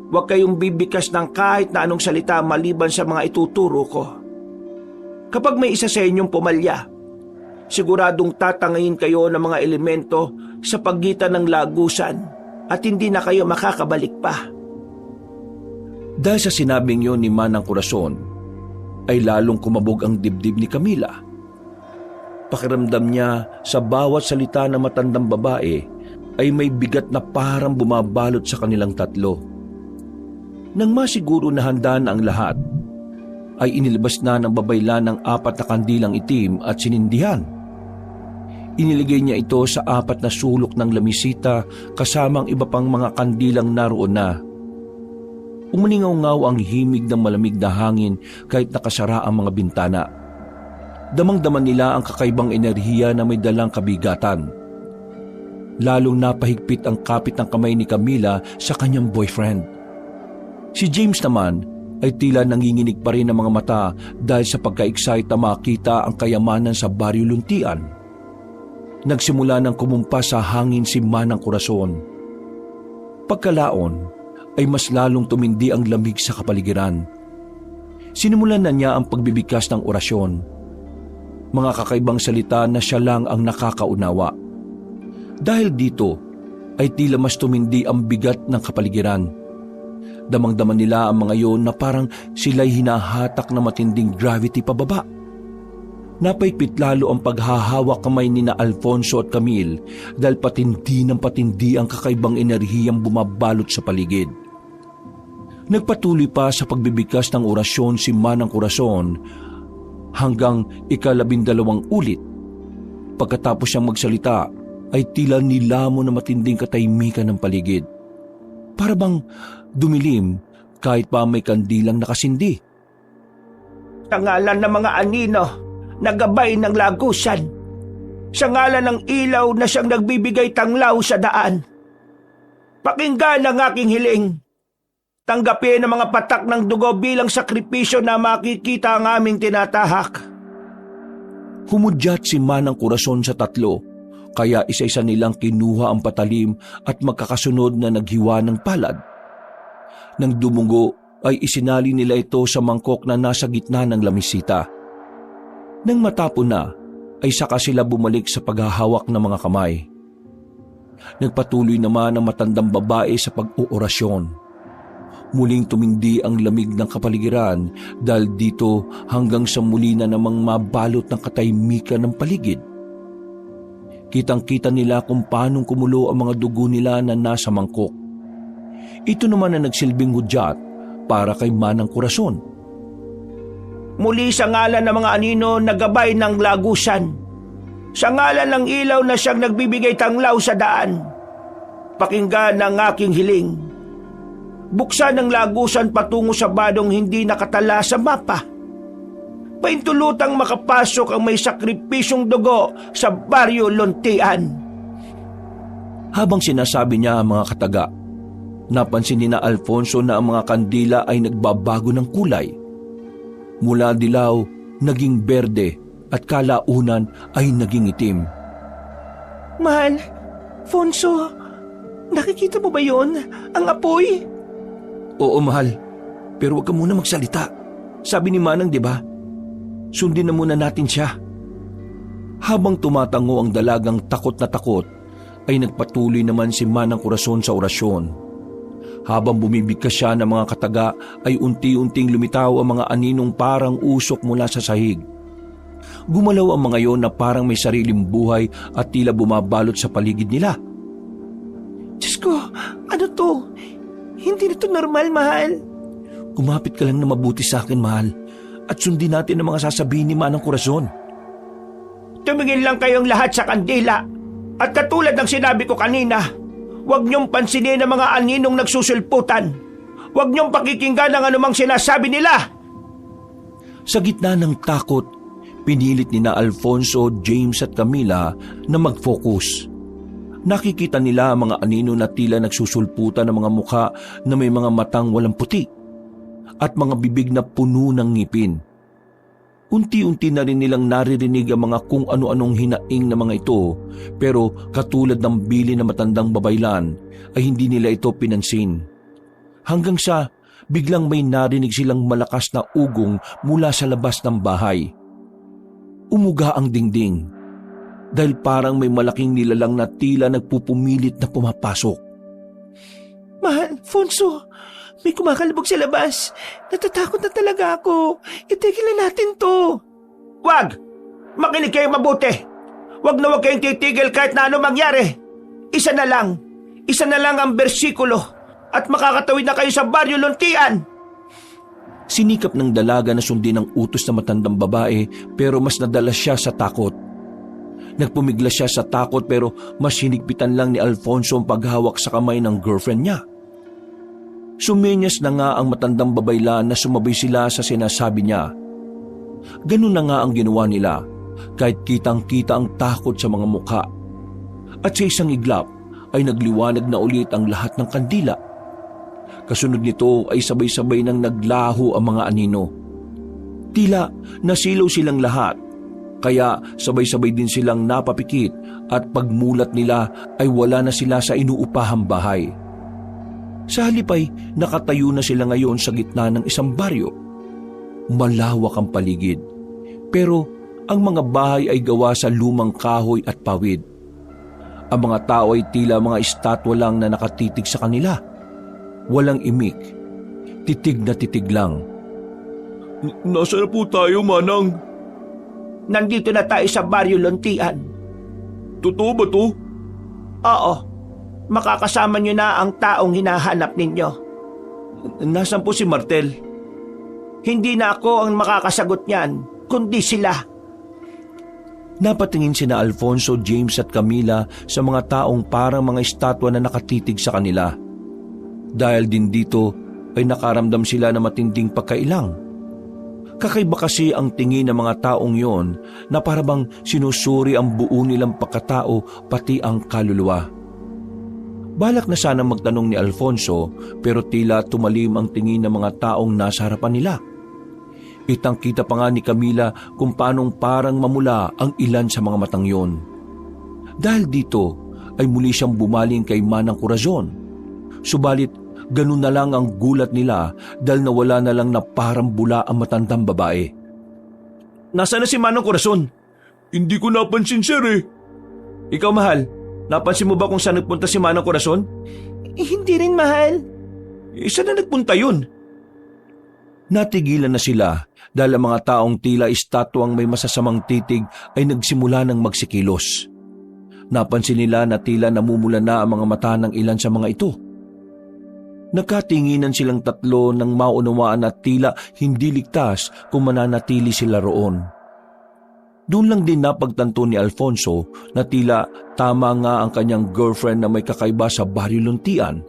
Huwag kayong bibikas ng kahit na anong salita maliban sa mga ituturo ko. Kapag may isa sa inyong pumalya, siguradong tatangayin kayo ng mga elemento sa pagitan ng lagusan at hindi na kayo makakabalik pa. Dahil sa sinabing yun ni Manang Corazon, ay lalong kumabog ang dibdib ni Camila. Pakiramdam niya sa bawat salita ng matandang babae ay may bigat na parang bumabalot sa kanilang tatlo. Nang masiguro na handa na ang lahat, ay inilabas na ng babaylan ng 4 na kandilang itim at sinindihan. Iniligay niya ito sa 4 na sulok ng lamisita kasamang iba pang mga kandilang naroon na. Umaningaw-ngaw ang himig ng malamig na hangin kahit nakasara ang mga bintana. Damang-daman nila ang kakaibang enerhiya na may dalang kabigatan. Lalong napahigpit ang kapit ng kamay ni Camila sa kanyang boyfriend. Si James naman ay tila nanginginig pa rin ang mga mata dahil sa pagka-excite na makita ang kayamanan sa Baryo Luntian. Nagsimula ng kumumpas sa hangin si Manang Corazon. Pagkalaon ay mas lalong tumindi ang lamig sa kapaligiran. Sinimulan na niya ang pagbibigkas ng orasyon. Mga kakaibang salita na siya lang ang nakakaunawa. Dahil dito ay tila mas tumindi ang bigat ng kapaligiran. Damang-daman nila ang mga yon na parang sila'y hinahatak na matinding gravity pababa. Napaikpit lalo ang paghahawak kamay ni na Alfonso at Camille dahil patindi ng patindi ang kakaibang enerhiyang bumabalot sa paligid. Nagpatuloy pa sa pagbibigkas ng orasyon si Manang Corazon hanggang 12 ulit. Pagkatapos siyang magsalita ay tila nilamo na matinding katahimikan ng paligid. Para bang dumilim kahit pa may kandilang nakasindi. Sa ngalan ng mga anino na gabay ng lagusan, sa ngalan ng ilaw na siyang nagbibigay tanglaw sa daan, pakinggan ang aking hiling. Tanggapin ang mga patak ng dugo bilang sakripisyo na makikita ang aming tinatahak. Humudyat si Manang Corazon sa tatlo, kaya isa-isa nilang kinuha ang patalim at magkakasunod na naghiwa ng palad. Nang dumungo ay isinali nila ito sa mangkok na nasa gitna ng lamisita. Nang matapon na ay saka sila bumalik sa paghahawak ng mga kamay. Nagpatuloy naman ang matandang babae sa pag-uorasyon. Muling tumindi ang lamig ng kapaligiran dahil dito hanggang sa muli na namang mabalot ng katahimikan ng paligid. Kitang-kita nila kung paanong kumulo ang mga dugo nila na nasa mangkok. Ito naman ang nagsilbing hudyat para kay Manang Corazon. Muli sa ngalan ng mga anino na gabay ng lagusan, sa ngalan ng ilaw na siyang nagbibigay tanglaw sa daan, pakinggan ang aking hiling. Buksan ang lagusan patungo sa badong hindi nakatala sa mapa. Paintulutang makapasok ang may sakripisyong dugo sa Baryo Luntian. Habang sinasabi niya ang mga kataga, napansin ni na Alfonso na ang mga kandila ay nagbabago ng kulay. Mula dilaw, naging berde at kalaunan ay naging itim. Mahal, Fonso, nakikita mo ba yon? Ang apoy? Oo, mahal. Pero huwag ka muna magsalita. Sabi ni Manang, di ba? Sundin na muna natin siya. Habang tumatango ang dalagang takot na takot, ay nagpatuloy naman si Manang Corazon sa orasyon. Habang bumibigkas siya ng mga kataga, ay unti-unting lumitaw ang mga aninong parang usok mula sa sahig. Gumalaw ang mga yon na parang may sariling buhay at tila bumabalot sa paligid nila. Diyos ko, ano to? Hindi na to normal, mahal. Kumapit ka lang na mabuti sa akin, mahal, at sundin natin ang mga sasabihin ni Manang Corazon. Tumingin lang kayong lahat sa kandila. At katulad ng sinabi ko kanina, huwag niyong pansinin ang mga aninong nagsusulputan. Huwag niyong pakikinggan ang anumang sinasabi nila. Sa gitna ng takot, Pinilit ni na Alfonso, James at Camila na mag-focus. Nakikita nila ang mga anino na tila nagsusulputan ng mga mukha na may mga matang walang puti at mga bibig na puno ng ngipin. Unti-unti na rin nilang naririnig ang mga kung ano-anong hinaing na mga ito, pero katulad ng bili na matandang babaylan ay hindi nila ito pinansin. Hanggang sa biglang may narinig silang malakas na ugong mula sa labas ng bahay. Umuga ang dingding dahil parang may malaking nilalang na tila nagpupumilit na pumapasok. Mahal, Fonso, may kumakalabog sa labas. Natatakot na talaga ako. Itigil na natin to. Wag! Makinig kayo mabuti. Wag na wag kayong titigil kahit na ano mangyari. Isa na lang ang bersikulo at makakatawid na kayo sa Baryo Luntian. Sinikap ng dalaga na sundin ang utos na matandang babae pero mas nadala siya sa takot. Nagpumiglas siya sa takot pero mas hinigpitan lang ni Alfonso ang paghawak sa kamay ng girlfriend niya. Sumenyas na nga ang matandang babaylan na sumabay sila sa sinasabi niya. Ganun na nga ang ginawa nila kahit kitang-kita ang takot sa mga mukha. At sa isang iglap ay nagliwanag na ulit ang lahat ng kandila. Kasunod nito ay sabay-sabay nang naglaho ang mga anino. Tila nasilaw silang lahat, kaya sabay-sabay din silang napapikit at pagmulat nila ay wala na sila sa inuupahang bahay. Sa halip ay nakatayo na sila ngayon sa gitna ng isang baryo. Malawak ang paligid, pero ang mga bahay ay gawa sa lumang kahoy at pawid. Ang mga tao ay tila mga estatwa lang na nakatitig sa kanila. Walang imik, titig na titig lang. Nasaan na po tayo, Manang? Nandito na tayo sa Baryo Luntian. Totoo ba to? Oo, makakasama nyo na ang taong hinahanap ninyo. Nasaan po si Martel? Hindi na ako ang makakasagot niyan, kundi sila. Napatingin sina Alfonso, James at Camila sa mga taong parang mga estatwa na nakatitig sa kanila. Dahil din dito ay nakaramdam sila na matinding pagkailang. Kakaiba kasi ang tingin ng mga taong yon na parabang sinusuri ang buo nilang pagkatao pati ang kaluluwa. Balak na sana magtanong ni Alfonso pero tila tumalim ang tingin ng mga taong nasa harapan nila. Kitang-kita pa nga ni Camila kung paanong parang mamula ang ilan sa mga matang yon. Dahil dito ay muli siyang bumaling kay Manang Corazon. Subalit ganun na lang ang gulat nila dahil nawala na lang na parang bula ang matandang babae. Nasaan na si Manang Corazon? Hindi ko napansin, sir eh. Ikaw, mahal, napansin mo ba kung saan nagpunta si Manang Corazon? Hindi rin, mahal. Saan na nagpunta yun? Natigilan na sila dahil ang mga taong tila estatwang may masasamang titig ay nagsimula ng magsikilos. Napansin nila na tila namumula na ang mga mata ng ilan sa mga ito. Nagkatinginan silang tatlo nang maunawaan na tila hindi ligtas kung mananatili sila roon. Doon lang din napagtanto ni Alfonso na tila tama nga ang kanyang girlfriend na may kakaiba sa Baryo Luntian.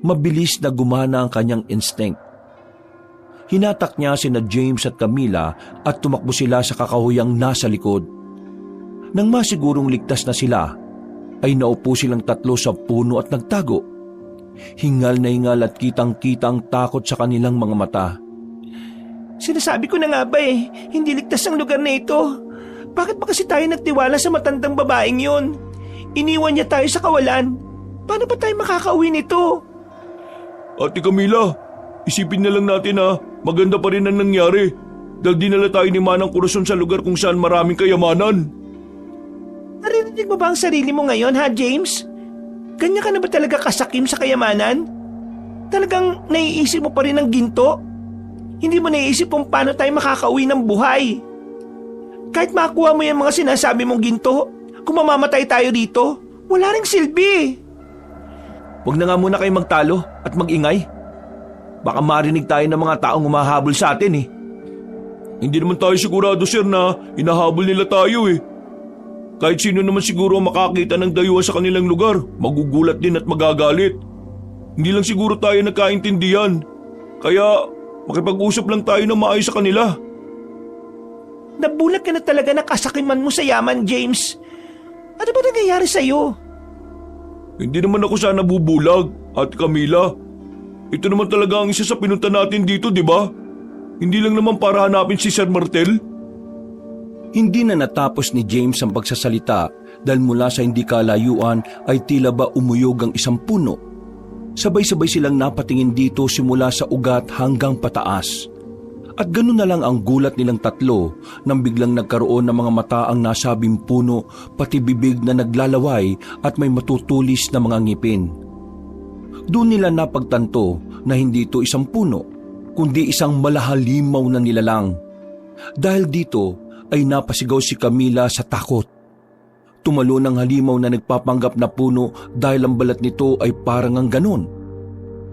Mabilis na gumana ang kanyang instinct. Hinatak niya sina James at Camila at tumakbo sila sa kakahuyang nasa likod. Nang masigurong ligtas na sila, ay naupo silang tatlo sa puno at nagtago. Hingal na hingal at kitang-kita ang takot sa kanilang mga mata. Sinasabi ko na nga ba hindi ligtas ang lugar na ito. Bakit ba kasi tayo nagtiwala sa matandang babaeng yun? Iniwan niya tayo sa kawalan. Paano ba tayo makakauwi nito? Ate Camila, isipin na lang natin maganda pa rin ang nangyari. Dahil dinala tayo ni Manang Corazon sa lugar kung saan maraming kayamanan. Narinig mo ba ang sarili mo ngayon, ha, James? Ganyan ka na ba talaga kasakim sa kayamanan? Talagang naiisip mo pa rin ang ginto? Hindi mo naiisip kung paano tayo makakauwi ng buhay? Kahit makuha mo yung mga sinasabi mong ginto, kung mamamatay tayo dito, wala ring silbi. Huwag na nga muna kayo magtalo at magingay. Baka marinig tayo ng mga taong humahabol sa atin eh. Hindi naman tayo sigurado, sir, na hinahabol nila tayo eh. Kahit sino naman siguro ang makakita ng dayuhan sa kanilang lugar, magugulat din at magagalit. Hindi lang siguro tayo nagkaintindihan. Kaya makipag-usap lang tayo na maayos sa kanila. Nabulag ka na talaga na kasakiman mo sa yaman, James. Ano ba nangyayari sa'yo? Hindi naman ako sana bubulag, Ate Camila. Ito naman talaga ang isa sa pinunta natin dito, di ba? Hindi lang naman para hanapin si Sir Martel. Hindi na natapos ni James ang pagsasalita dahil mula sa hindi kalayuan ay tila ba umuyog ang isang puno. Sabay-sabay silang napatingin dito simula sa ugat hanggang pataas. At ganun na lang ang gulat nilang tatlo nang biglang nagkaroon ng mga mata ang nasabing puno, pati bibig na naglalaway at may matutulis na mga ngipin. Doon nila napagtanto na hindi ito isang puno, kundi isang malahalimaw na nilalang. Dahil dito ay napasigaw si Camila sa takot. Tumalo ng halimaw na nagpapanggap na puno dahil ang balat nito ay parang ang ganon.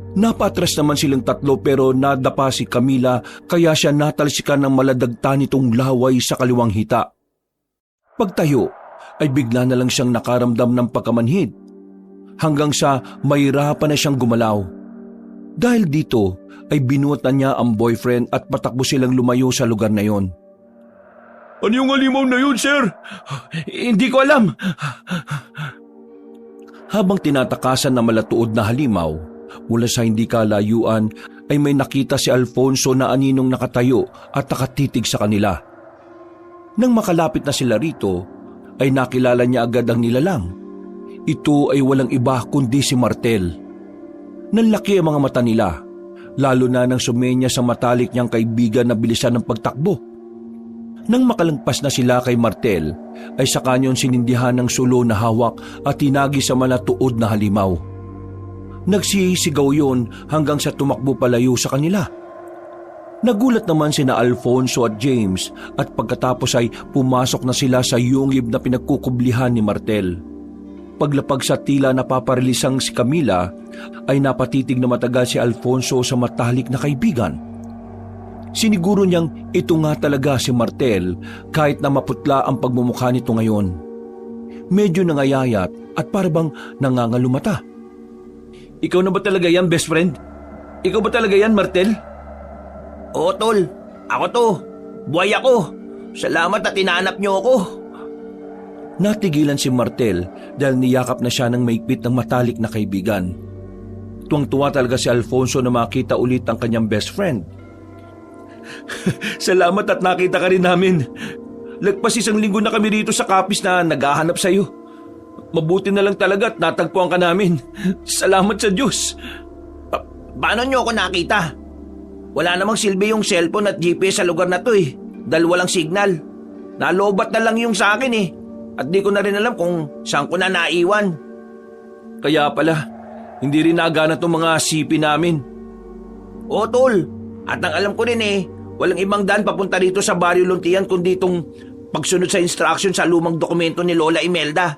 Napatras naman silang tatlo pero nadapa si Camila kaya siya natalsikan ng maladagta nitong laway sa kaliwang hita. Pagtayo ay bigla na lang siyang nakaramdam ng pagkamanhid hanggang sa mahirapan na siyang gumalaw. Dahil dito ay binuhat na niya ang boyfriend at patakbo silang lumayo sa lugar na yon. Ano yung halimaw na yun, sir? Hindi ko alam. Habang tinatakasan na malatuod na halimaw, mula sa hindi kalayuan ay may nakita si Alfonso na aninong nakatayo at nakatitig sa kanila. Nang makalapit na sila rito, ay nakilala niya agad ang nilalang. Ito ay walang iba kundi si Martel. Nanlaki ang mga mata nila, lalo na nang sumenya sa matalik niyang kaibigan na bilisan ng pagtakbo. Nang makalagpas na sila kay Martel, ay sa kanyon sinindihan ng sulo na hawak at tinagi sa malatuod na halimaw. Nagsisigaw yon hanggang sa tumakbo palayo sa kanila. Nagulat naman sina Alfonso at James at pagkatapos ay pumasok na sila sa yungib na pinagkukublihan ni Martel. Paglapag sa tila napaparilisang si Camila, ay napatitig na matagal si Alfonso sa matalik na kaibigan. Siniguro niyang ito nga talaga si Martel kahit na maputla ang pagmumukha nito ngayon. Medyo nangayayat at parabang nangangalumata. Ikaw na ba talaga yan, best friend? Ikaw ba talaga yan, Martel? Oo, tol. Ako to. Buhay ako. Salamat at inaanap niyo ako. Natigilan si Martel dahil niyakap na siya ng maigpit ng matalik na kaibigan. Tuwang-tuwa talaga si Alfonso na makita ulit ang kanyang best friend. Salamat at nakita ka rin namin. Lagpas 1 linggo na kami rito sa kapis na naghahanap sa iyo. Mabuti na lang talaga at natagpuan ka namin. Salamat sa Diyos. Paano niyo ako nakita? Wala namang silbi yung cellphone at GPS sa lugar na to eh. Dahil walang signal. Nalobat na lang yung sa akin eh. At di ko na rin alam kung saan ko na naiwan. Kaya pala, hindi rin nagana tong mga sipi namin. Oo, tol. At ang alam ko rin eh, walang ibang daan papunta rito sa Barrio Luntian kundi itong pagsunod sa instruction sa lumang dokumento ni Lola Imelda.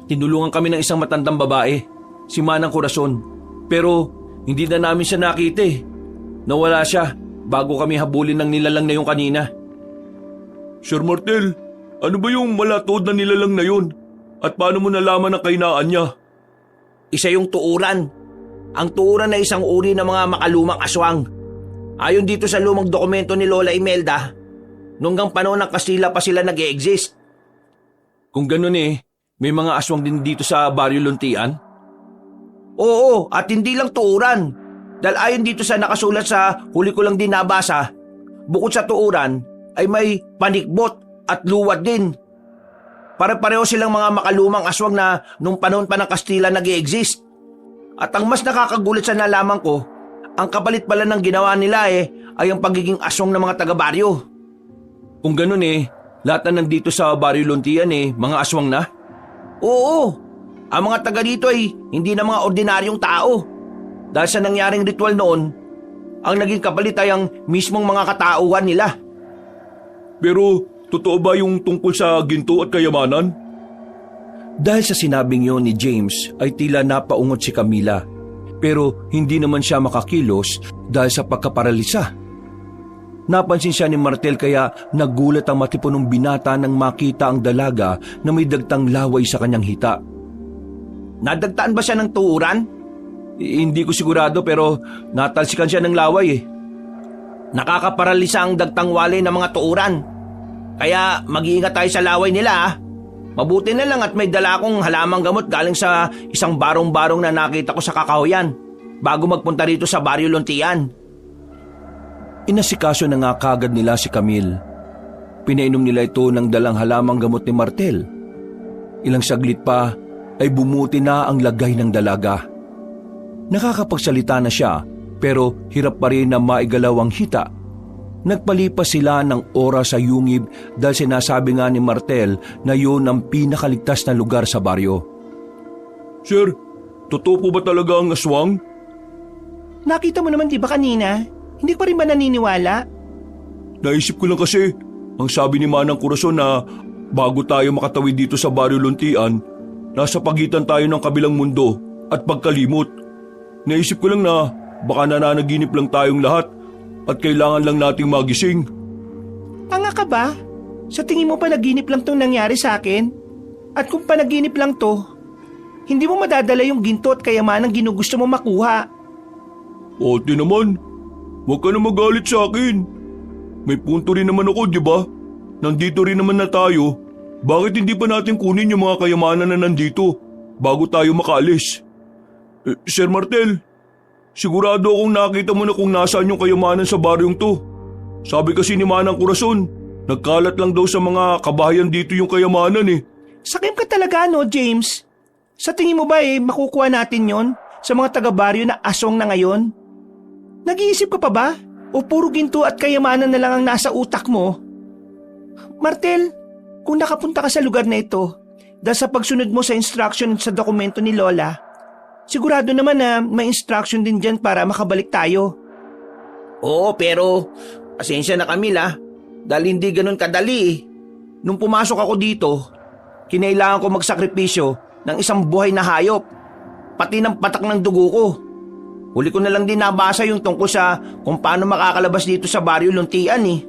Tinulungan kami ng isang matandang babae, si Manang Corazon. Pero hindi na namin siya nakita eh. Nawala siya bago kami habulin ng nilalang na yung kanina. Sir Martel, ano ba yung malatod na nilalang na yun? At paano mo nalaman ang kahinaan niya? Isa yung tuuran. Ang tuuran ay isang uri ng mga makalumang aswang. Ayon dito sa lumang dokumento ni Lola Imelda, nunggang panahon ng Kastila pa sila nag-e-exist. Kung ganun eh, may mga aswang din dito sa Barrio Luntian? Oo, at hindi lang tuuran. Dahil ayon dito sa nakasulat sa huli ko lang din nabasa, bukod sa tuuran ay may panikbot at luwad din. Pare-pareho silang mga makalumang aswang na nung panahon pa ng Kastila nag-e-exist. At ang mas nakakagulat sa nalaman ko, ang kapalit pala ng ginawa nila ay ang pagiging aswang ng mga taga-baryo. Kung ganun eh, lahat na nandito sa Barrio Luntian mga aswang na? Oo, ang mga taga dito ay hindi na mga ordinaryong tao. Dahil sa nangyaring ritual noon, ang naging kapalit ay ang mismong mga katauhan nila. Pero totoo ba yung tungkol sa ginto at kayamanan? Dahil sa sinabing yon ni James ay tila napaungot si Camila. Pero hindi naman siya makakilos dahil sa pagkaparalisa. Napansin siya ni Martel kaya nagulat ang matipunong binata nang makita ang dalaga na may dagtang laway sa kanyang hita. Nadagtaan ba siya ng tuuran? Hindi ko sigurado pero natalsikan siya ng laway eh. Nakakaparalisa ang dagtang walay ng mga tuuran. Kaya mag-iingat tayo sa laway nila ah. Mabuti na lang at may dala akong halamang gamot galing sa isang barong-barong na nakita ko sa kakahuyan bago magpunta rito sa Baryo Luntian. Inasikaso na nga kagad nila si Camille. Pinainom nila ito ng dalang halamang gamot ni Martel. Ilang saglit pa ay bumuti na ang lagay ng dalaga. Nakakapagsalita na siya pero hirap pa rin na maigalaw ang hita. Nagpalipas sila ng oras sa yungib dahil sinasabi nga ni Martel na yun ang pinakaligtas na lugar sa baryo. Sir, totoo po ba talaga ang aswang? Nakita mo naman di ba kanina? Hindi ko rin ba naniniwala? Naisip ko lang kasi, ang sabi ni Manang Corazon na bago tayo makatawid dito sa Baryo Luntian, nasa pagitan tayo ng kabilang mundo at pagkalimot. Naisip ko lang na baka nananaginip lang tayong lahat at kailangan lang nating magising. Tanga ka ba? Sa tingin mo panaginip lang tong nangyari sa akin? At kung panaginip lang to, hindi mo madadala yung ginto at kayamanang ginugusto mo makuha. Ate naman, huwag ka na magalit sa akin. May punto rin naman ako, di ba? Nandito rin naman na tayo. Bakit hindi pa natin kunin yung mga kayamanan na nandito bago tayo makaalis? Sir Martel, sigurado akong nakita mo na kung nasaan yung kayamanan sa baryong to. Sabi kasi ni Manang Corazon, nagkalat lang daw sa mga kabahayan dito yung kayamanan eh. Sakim ka talaga no, James? Sa tingin mo ba makukuha natin yon sa mga taga-baryo na asong na ngayon? Nag-iisip ka pa ba? O puro ginto at kayamanan na lang ang nasa utak mo? Martel, kung nakapunta ka sa lugar na ito, dahil sa pagsunod mo sa instruction sa dokumento ni Lola, sigurado naman na may instruction din dyan para makabalik tayo. Oo, pero pasensya na Camille dahil hindi ganun kadali eh. Nung pumasok ako dito, kinailangan ko magsakripisyo ng isang buhay na hayop, pati ng patak ng dugo ko. Huli ko na lang din nabasa yung tungkol sa kung paano makakalabas dito sa Baryo Luntian eh.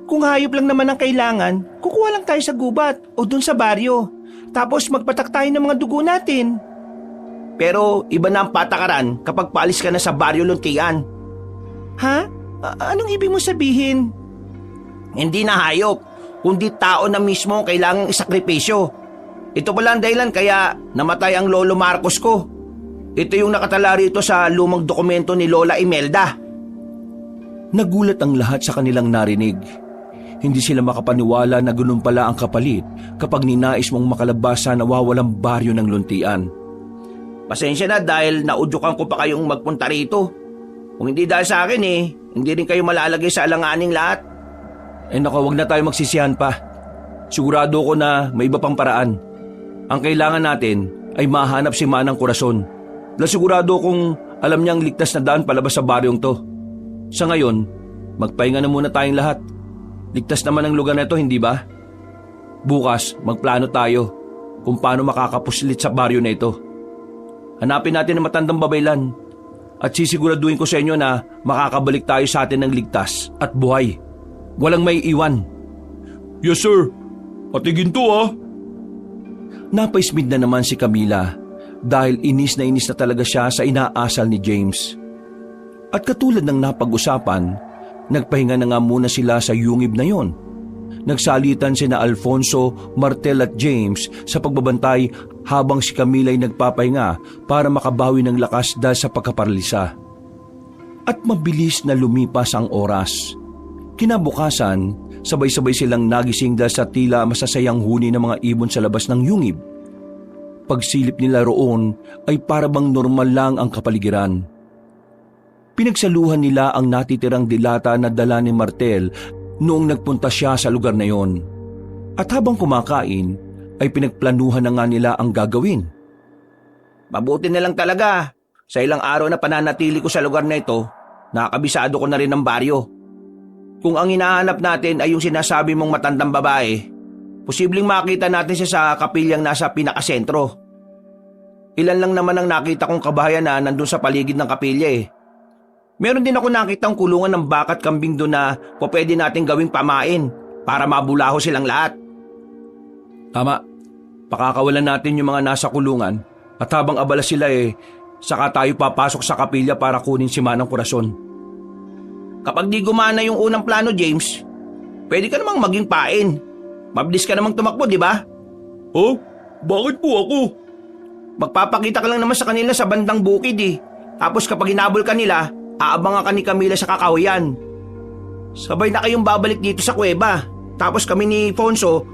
Kung hayop lang naman ang kailangan, kukuha lang tayo sa gubat o dun sa baryo. Tapos magpatak tayo ng mga dugo natin. Pero iba na ang patakaran kapag paalis ka na sa Baryo Luntian. Ha? Anong ibig mo sabihin? Hindi na hayop, kundi tao na mismo ang kailangang isakripisyo. Ito pala ang dahilan kaya namatay ang Lolo Marcos ko. Ito yung nakatala rito sa lumang dokumento ni Lola Imelda. Nagulat ang lahat sa kanilang narinig. Hindi sila makapaniwala na ganun pala ang kapalit kapag ninais mong makalabas sa nawawalang baryo ng Luntian. Pasensya na dahil naudyukan ko pa kayong magpunta rito. Kung hindi dahil sa akin hindi rin kayo malalagay sa alanganing lahat. Naku, wag na tayo magsisihan pa. Sigurado ko na may iba pang paraan. Ang kailangan natin ay mahanap si Manang Corazon. Dahil sigurado kong alam niyang ligtas na daan palabas sa baryong to. Sa ngayon, magpahinga na muna tayong lahat. Ligtas naman ang lugar na ito, hindi ba? Bukas, magplano tayo kung paano makakapuslit sa baryo na ito. Hanapin natin ang matandang babaylan at sisiguraduhin ko sa inyo na makakabalik tayo sa atin ng ligtas at buhay. Walang may iwan. Yes sir, patigin to Napaismid na naman si Camila dahil inis na talaga siya sa inaasal ni James. At katulad ng napag-usapan, nagpahinga na nga muna sila sa yungib na yon. Nagsalitan sina Alfonso, Martel at James sa pagbabantay habang si Camila ay nagpapahinga para makabawi ng lakas dahil sa pagkaparalisa. At mabilis na lumipas ang oras. Kinabukasan, sabay-sabay silang nagising dahil sa tila masasayang huni ng mga ibon sa labas ng yungib. Pagsilip nila roon ay parabang normal lang ang kapaligiran. Pinagsaluhan nila ang natitirang dilata na dala ni Martel noong nagpunta siya sa lugar na yon. At habang kumakain, ay pinagplanuhan na nga nila ang gagawin. Mabuti na lang talaga. Sa ilang araw na pananatili ko sa lugar na ito, nakakabisado ko na rin ang baryo. Kung ang hinahanap natin ay yung sinasabi mong matandang babae, posibleng makita natin siya sa kapilyang nasa pinakasentro. Ilan lang naman ang nakita kong kabahayan na nandun sa paligid ng kapilya Meron din ako nakitang kulungan ng baka at kambing doon na pwede natin gawing pamain para mabulaho silang lahat. Tama, pakakawalan natin yung mga nasa kulungan at habang abala sila saka tayo papasok sa kapilya para kunin si Manang Corazon. Kapag di gumana yung unang plano, James, pwede ka namang maging pain. Mabilis ka namang tumakbo, di ba? Oh, bakit po ako? Magpapakita ka lang naman sa kanila sa bandang bukid eh. Tapos kapag hinabol ka nila, aabangan ka ni Camila sa kakahuyan. Sabay na kayong babalik dito sa kuweba. Tapos kami ni Fonso,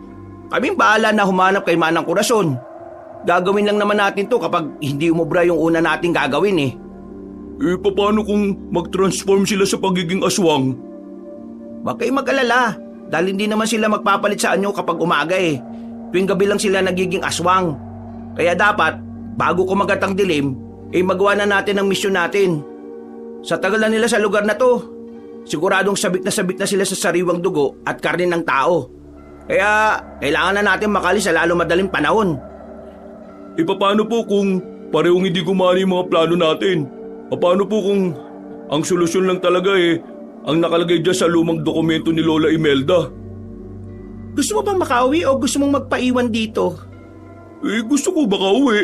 kaming bahala na humanap kay Manang Corazon. Gagawin lang naman natin to kapag hindi umubra yung una nating gagawin eh. Paano kung mag-transform sila sa pagiging aswang? Huwag kayong mag-alala dahil hindi naman sila magpapalit sa anyo kapag umaga eh. Tuwing gabi lang sila nagiging aswang. Kaya dapat, bago kumagat ang dilim, magawa na natin ang misyon natin. Sa tagal na nila sa lugar na to, siguradong sabik na sila sa sariwang dugo at karne ng tao. Kaya kailangan na natin makali sa lalo madaling panahon. Paano po kung parehong hindi gumana yung mga plano natin? Paano po kung ang solusyon lang talaga ang nakalagay dyan sa lumang dokumento ni Lola Imelda? Gusto mo bang makauwi o gusto mong magpaiwan dito? Gusto ko baka uwi.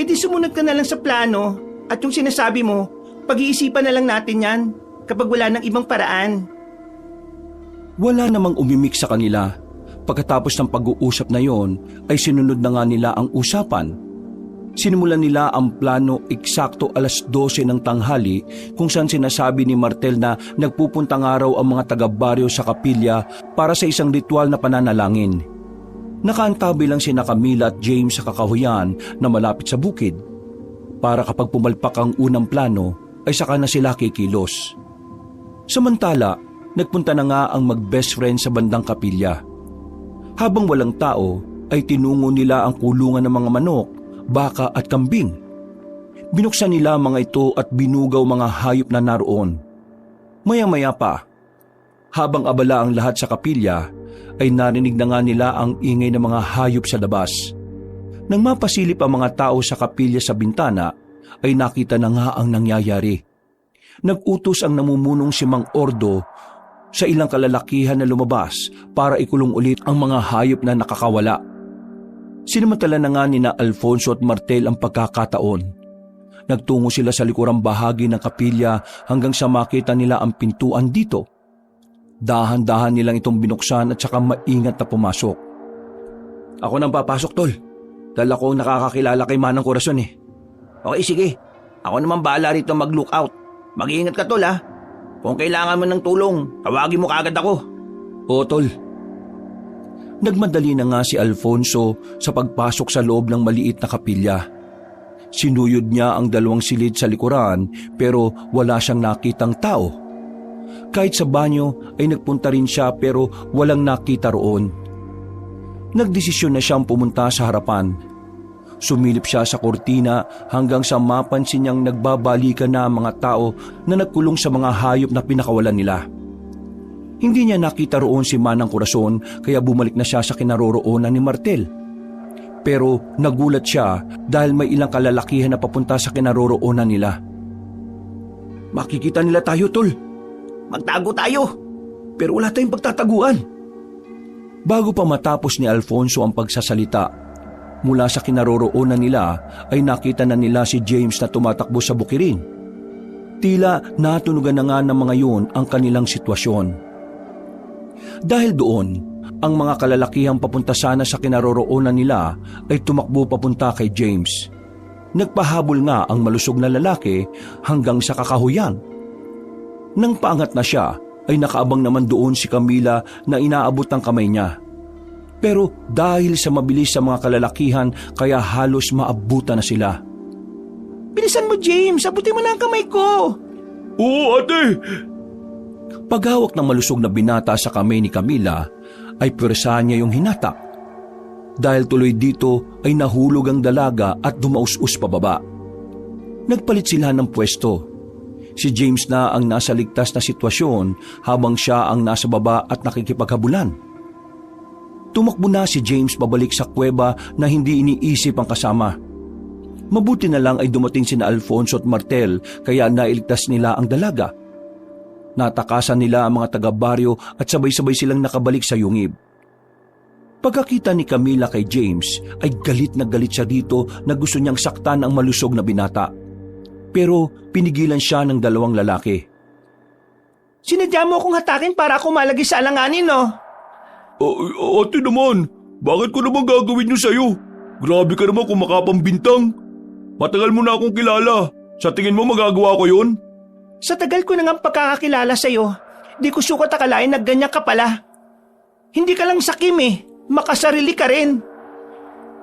Di sumunod ka na lang sa plano at yung sinasabi mo, pag-iisipan na lang natin yan kapag wala ng ibang paraan. Wala namang umimik sa kanila. Pagkatapos ng pag-uusap na yon, ay sinunod na nga nila ang usapan. Sinimulan nila ang plano eksakto 12:00 ng tanghali kung saan sinasabi ni Martel na nagpupuntang araw ang mga taga-baryo sa kapilya para sa isang ritual na pananalangin. Nakaantabi lang sina Camila at James sa kakahuyan na malapit sa bukid. Para kapag pumalpak ang unang plano ay saka na sila kikilos. Samantala, nagpunta na nga ang mag-best friend sa bandang kapilya. Habang walang tao ay tinungo nila ang kulungan ng mga manok, baka at kambing. Binuksan nila mga ito at binugaw mga hayop na naroon. Maya-maya pa, habang abala ang lahat sa kapilya, ay narinig na nga nila ang ingay ng mga hayop sa labas. Nang mapasilip ang mga tao sa kapilya sa bintana, ay nakita na nga ang nangyayari. Nag-utos ang namumunong si Mang Ordo sa ilang kalalakihan na lumabas para ikulong ulit ang mga hayop na nakakawala. Sinamantala na nga nina Alfonso at Martel ang pagkakataon. Nagtungo sila sa likurang bahagi ng kapilya hanggang sa makita nila ang pintuan dito. Dahan-dahan nilang itong binuksan at saka maingat na pumasok. Ako nang papasok, tol. Dahil ako nakakakilala kay Manang Corazon eh. Okay, sige. Ako naman bahala rito mag-lookout. Mag-iingat ka, tol ha. Kung kailangan mo ng tulong, tawagin mo kaagad ako. Oo, tol. Nagmadali na nga si Alfonso sa pagpasok sa loob ng maliit na kapilya. Sinuyod niya ang 2 silid sa likuran pero wala siyang nakitang tao. Kahit sa banyo ay nagpunta rin siya pero walang nakita roon. Nagdesisyon na siyang pumunta sa harapan. Sumilip siya sa kortina hanggang sa mapansin niyang nagbabalikan na ang mga tao na nagkulong sa mga hayop na pinakawalan nila. Hindi niya nakita roon si Manang Corazon kaya bumalik na siya sa kinaroroonan ni Martel. Pero nagulat siya dahil may ilang kalalakihan na papunta sa kinaroroonan nila. Makikita nila tayo, tol. Magtago tayo. Pero wala tayong pagtataguan. Bago pa matapos ni Alfonso ang pagsasalita, mula sa kinaroroonan nila ay nakita na nila si James na tumatakbo sa bukirin. Tila natunugan na nga ng mga yun ang kanilang sitwasyon. Dahil doon, ang mga kalalakihang papunta sana sa kinaroroonan nila ay tumakbo papunta kay James. Nagpahabol nga ang malusog na lalaki hanggang sa kakahuyan. Nang paangat na siya, ay nakaabang naman doon si Camila na inaabot ang kamay niya. Pero dahil sa mabilis sa mga kalalakihan kaya halos maabutan na sila. Bilisan mo, James! Abutin mo na ang kamay ko! Oo, ate! Paghawak ng malusog na binata sa kamay ni Camila, ay pwersahan niya yung hinatak. Dahil tuloy dito ay nahulog ang dalaga at dumaus-us pababa. Nagpalit sila ng pwesto. Si James na ang nasa ligtas na sitwasyon habang siya ang nasa baba at nakikipaghabulan. Tumakbo na si James pabalik sa kuweba na hindi iniisip ang kasama. Mabuti na lang ay dumating sina Alfonso at Martel kaya nailigtas nila ang dalaga. Natakasan nila ang mga taga-baryo at sabay-sabay silang nakabalik sa yungib. Pagkakita ni Camila kay James ay galit na galit siya dito na gusto niyang saktan ang malusog na binata. Pero pinigilan siya ng 2 lalaki. Sinadya mo akong hatakin para ako malagay sa alanganin, no? Ate naman, bakit ko naman gagawin yun sa'yo? Grabe ka naman kung makapambintang. Matagal mo na akong kilala. Sa tingin mo magagawa ko yun? Sa tagal ko na nga pagkakakilala sa'yo, di ko sukat akalain na ganyan ka pala. Hindi ka lang sakim eh, makasarili ka rin.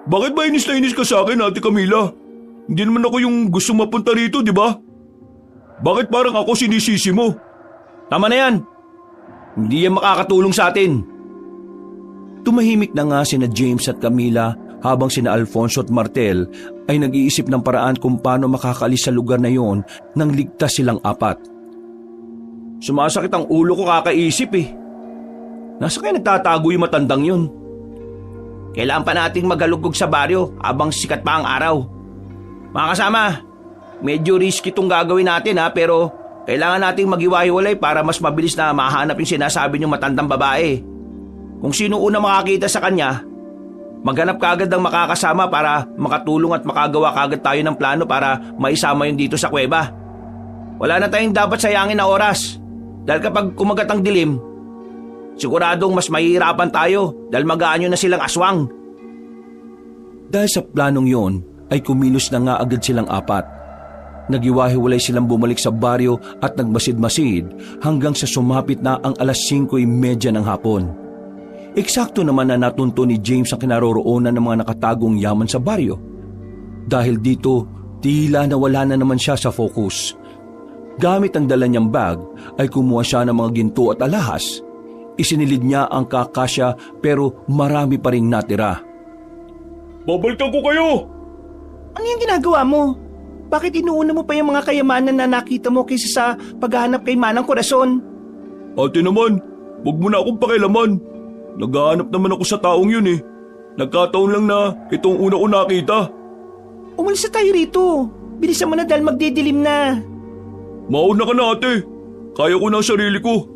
Bakit ba inis na inis ka sa akin, Ate Camila? Hindi naman ako yung gusto mapunta rito, di ba? Bakit parang ako sinisisi mo? Tama na yan. Hindi yan makakatulong sa atin. Tumahimik na nga sina James at Camila habang sina Alfonso at Martel ay nag-iisip ng paraan kung paano makakalis sa lugar na yon nang ligtas silang apat. Sumasakit ang ulo ko kakaisip eh. Nasa kaya nagtatago yung matandang yun? Kailangan pa nating magalugog sa baryo habang sikat pa ang araw. Mga kasama, medyo risky itong gagawin natin pero kailangan nating maghiwa-hiwalay para mas mabilis na mahanap yung sinasabi niyong matandang babae. Kung sino una makakita sa kanya, maghanap kaagad ng makakasama para makatulong at makagawa kaagad tayo ng plano para maisama yun dito sa kuweba. Wala na tayong dapat sayangin na oras dahil kapag kumagat ang dilim, siguradong mas mahihirapan tayo dahil mag-aanyo na silang aswang. Dahil sa planong yon ay kumilos na nga agad silang apat. Nagiwahiwalay silang bumalik sa baryo at nagmasid-masid hanggang sa sumapit na ang 5:30 ng hapon. Eksakto naman na natunto ni James ang kinaroroonan ng mga nakatagong yaman sa baryo. Dahil dito, tila nawala na naman siya sa focus. Gamit ang dala niyang bag ay kumuha siya ng mga ginto at alahas. Isinilid niya ang kakasya pero marami pa ring natira. Babalikan ko kayo! Ano yung ginagawa mo? Bakit inuuna mo pa yung mga kayamanan na nakita mo kaysa sa paghahanap kay Manang Corazon? Ate naman, huwag mo na akong pakialaman. Naghahanap naman ako sa taong yun eh. Nagkataon lang na itong una ko nakita. Umalis na tayo rito. Bilisan mo na dahil magdidilim na. Mauna ka na ate. Kaya ko na ang sarili ko.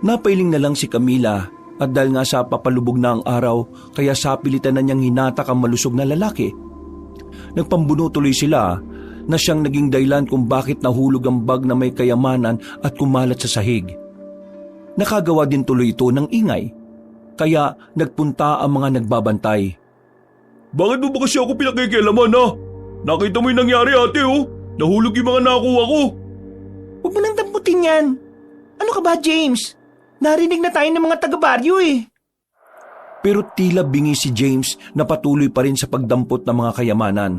Napailing na lang si Camila at dahil nga sa papalubog na ang araw kaya sapilitan na niyang hinatak ang malusog na lalaki. Nagpambuno tuloy sila na siyang naging dahilan kung bakit nahulog ang bag na may kayamanan at kumalat sa sahig. Nakagawa din tuloy ito ng ingay, kaya nagpunta ang mga nagbabantay. Bakit mo ba kasi ako pinakikialaman ha? Nakita mo yung nangyari ate oh. Nahulog yung mga nakuha ko. Huwag mo nang damputin yan. Ano ka ba, James? Narinig na tayo ng mga taga-baryo eh. Pero tila bingi si James na patuloy pa rin sa pagdampot ng mga kayamanan.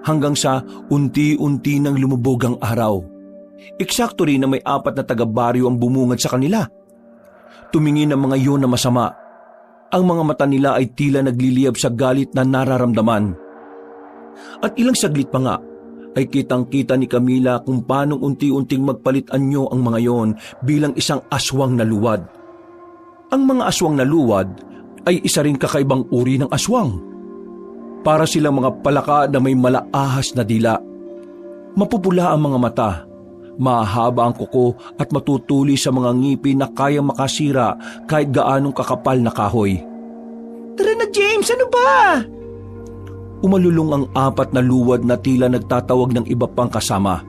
Hanggang sa unti-unti nang lumubog ang araw. Eksakto rin na may 4 na taga-baryo ang bumungad sa kanila. Tumingin ang mga iyon na masama. Ang mga mata nila ay tila nagliliyab sa galit na nararamdaman. At ilang saglit pa nga ay kitang-kita ni Camila kung paanong unti-unting magpalit anyo ang mga iyon bilang isang aswang na luwad. Ang mga aswang na luwad ay isa ring kakaibang uri ng aswang. Para silang mga palaka na may malaahas na dila. Mapupula ang mga mata, mahaba ang kuko at matutuli sa mga ngipin na kayang makasira kahit gaanong kakapal na kahoy. Tara na, James, ano ba? Umalulong ang 4 na luwad na tila nagtatawag ng iba pang kasama.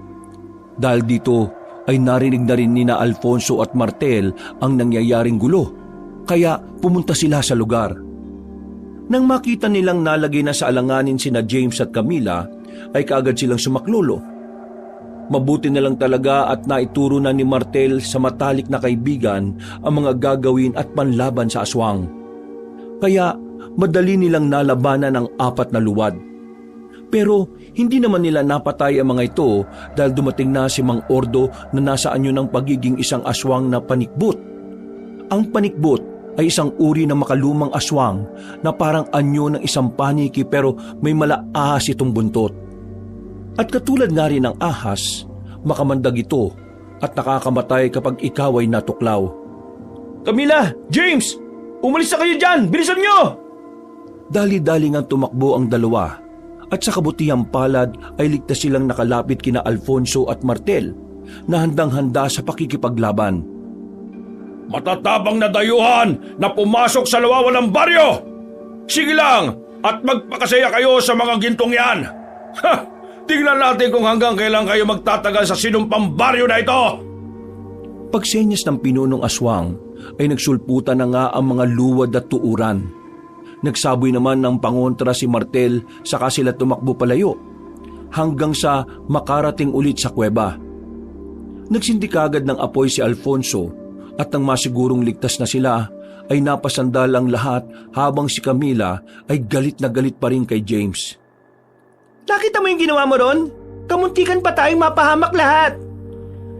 Dahil dito ay narinig na rin nina Alfonso at Martel ang nangyayaring gulo, kaya pumunta sila sa lugar. Nang makita nilang nalagay na sa alanganin sina James at Camila, ay kaagad silang sumaklolo. Mabuti na lang talaga at naituro na ni Martel sa matalik na kaibigan ang mga gagawin at panlaban sa aswang. Kaya madali nilang nalabanan ang 4 na luwad. Pero hindi naman nila napatay ang mga ito dahil dumating na si Mang Ordo na nasa anyo ng pagiging isang aswang na panikbot. Ang panikbot ay isang uri ng makalumang aswang na parang anyo ng isang paniki pero may malaahas itong buntot. At katulad nga rin ng ahas, makamandag ito at nakakamatay kapag ikaw ay natuklaw. Camila! James! Umalis na kayo dyan! Bilisan nyo! Dali-dali ngang tumakbo ang dalawa at sa kabutihang palad ay ligtas silang nakalapit kina Alfonso at Martel na handang-handa sa pakikipaglaban. Matatabang na dayuhan na pumasok sa lawawan ng baryo! Sige lang at magpakasaya kayo sa mga gintong yan! Ha! Tingnan natin kung hanggang kailan kayo magtatagal sa sinumpang baryo na ito! Pagsenyas ng pinunong aswang ay nagsulputan na nga ang mga luwad at tuuran. Nagsaboy naman ng pangontra si Martel saka sila tumakbo palayo hanggang sa makarating ulit sa kuweba. Nagsindi kagad ng apoy si Alfonso at nang masigurong ligtas na sila ay napasandal ang lahat habang si Camila ay galit na galit pa rin kay James. Nakita mo yung ginawa mo ron? Kamuntikan pa tayong mapahamak lahat.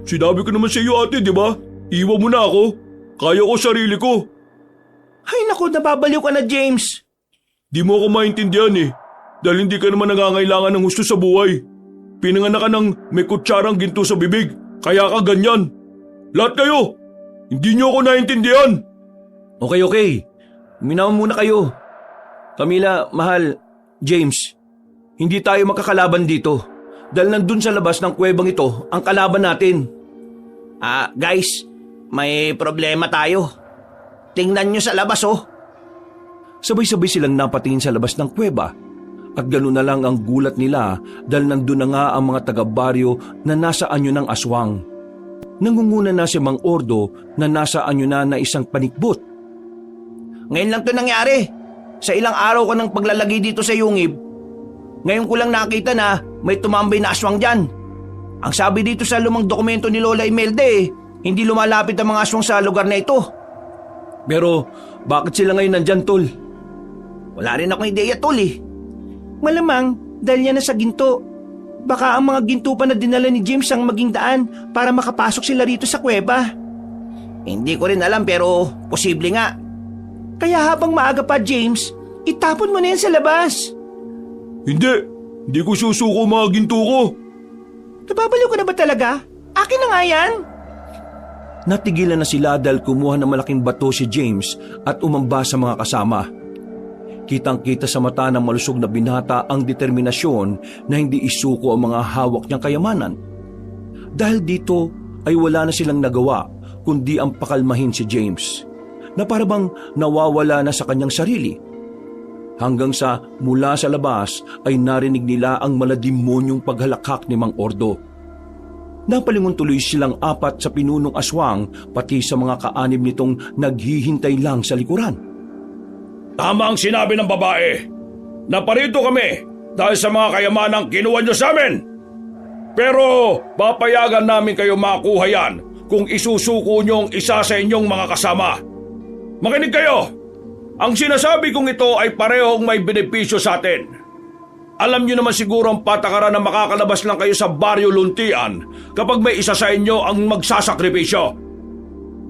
Sinabi ko naman sa iyo ate, di ba? Iwan mo na ako. Kaya ko sarili ko. Ay naku, nababaliw ka na, James. Di mo ako maintindihan eh. Dahil hindi ka naman nangangailangan ng husto sa buhay. Pinanganak ka ng may kutsarang ginto sa bibig. Kaya ka ganyan. Lahat kayo. Hindi niyo ako naintindihan. Okay. Uminaw muna kayo. Camila, mahal, James, hindi tayo makakalaban dito. Dahil nandun sa labas ng kuwebang ito ang kalaban natin. Guys, may problema tayo. Tingnan nyo sa labas, oh. Sabay-sabay silang napatingin sa labas ng kuweba. At gano'n na lang ang gulat nila dahil nandun na nga ang mga taga-baryo na nasa anyo ng aswang. Nangunguna na si Mang Ordo na nasa anyo na isang panikbot. Ngayon lang to nangyari. Sa ilang araw ko ng paglalagay dito sa yungib, ngayon ko lang nakita na may tumambay na aswang dyan. Ang sabi dito sa lumang dokumento ni Lola Imelda hindi lumalapit ang mga aswang sa lugar na ito. Pero bakit sila ngayon nandyan, Tol? Wala rin akong ideya, Tol Malamang dahil yan na sa ginto. Baka ang mga ginto pa na dinala ni James ang maging daan para makapasok sila rito sa kuweba. Hindi ko rin alam pero posible nga. Kaya habang maaga pa, James, itapon mo na yan sa labas. Hindi ko susuko mga ginto ko. Nababaliw ka na ba talaga? Akin na nga yan. Natigilan na sila dahil kumuha ng malaking bato si James at umamba sa mga kasama. Kitang-kita sa mata ng malusog na binata ang determinasyon na hindi isuko ang mga hawak niyang kayamanan. Dahil dito ay wala na silang nagawa kundi ang pakalmahin si James, na parabang nawawala na sa kanyang sarili. Hanggang sa mula sa labas ay narinig nila ang maladimonyong paghalakhak ni Mang Ordo. Napalingon tuloy silang apat sa pinunong aswang pati sa mga kaanib nitong naghihintay lang sa likuran. Tama ang sinabi ng babae. Naparito kami dahil sa mga kayamanang kinuha niyo sa amin. Pero papayagan namin kayo makuha yan kung isusuko niyo ang isa sa inyong mga kasama. Makinig kayo! Ang sinasabi kong ito ay parehong may benepisyo sa atin. Alam niyo naman siguro ang patakaran na makakalabas lang kayo sa baryo Luntian kapag may isa sa inyo ang magsasakripisyo.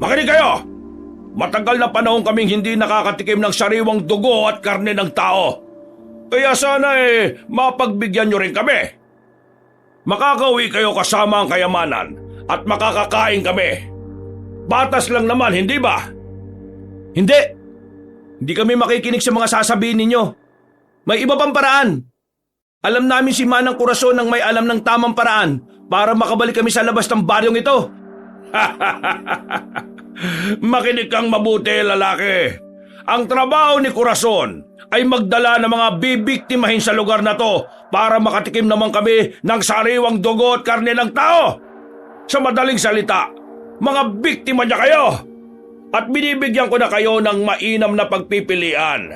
Makinig kayo! Matagal na panahon kaming hindi nakakatikim ng sariwang dugo at karne ng tao. Kaya sana mapagbigyan niyo rin kami. Makakauwi kayo kasama ang kayamanan at makakakain kami. Batas lang naman, hindi ba? Hindi kami makikinig sa mga sasabihin ninyo. May iba pang paraan. Alam namin si Manang Corazon ang may alam ng tamang paraan para makabalik kami sa labas ng baryong ito. Makinig kang mabuti, lalaki. Ang trabaho ni Corazon ay magdala ng mga bibiktimahin sa lugar na to para makatikim naman kami ng sariwang dugo at karne ng tao. Sa madaling salita, mga biktima niya kayo. At binibigyan ko na kayo ng mainam na pagpipilian.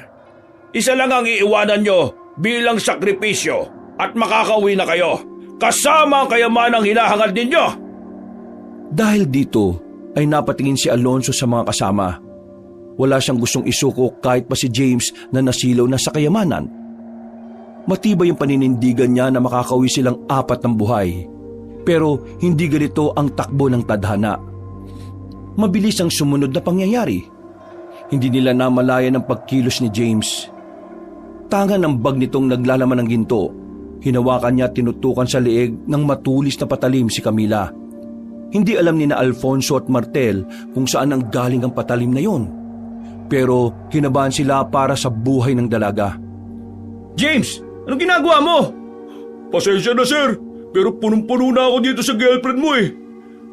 Isa lang ang iiwanan nyo bilang sakripisyo at makakauwi na kayo. Kasama ang kayamanang hinahangad ninyo. Dahil dito ay napatingin si Alonso sa mga kasama. Wala siyang gustong isuko kahit pa si James na nasilaw na sa kayamanan. Matibay yung paninindigan niya na makakauwi silang apat ng buhay. Pero hindi ganito ang takbo ng tadhana. Mabilis ang sumunod na pangyayari. Hindi nila namalayan ang pagkilos ni James. Tanga ng bag nitong naglalaman ng ginto. Hinawakan niya at tinutukan sa leeg ng matulis na patalim si Camila. Hindi alam ni na Alfonso at Martel kung saan ang galing ang patalim na yon. Pero kinabahan sila para sa buhay ng dalaga. James, anong ginagawa mo? Pasensya na sir, pero punong-puno na ako dito sa girlfriend mo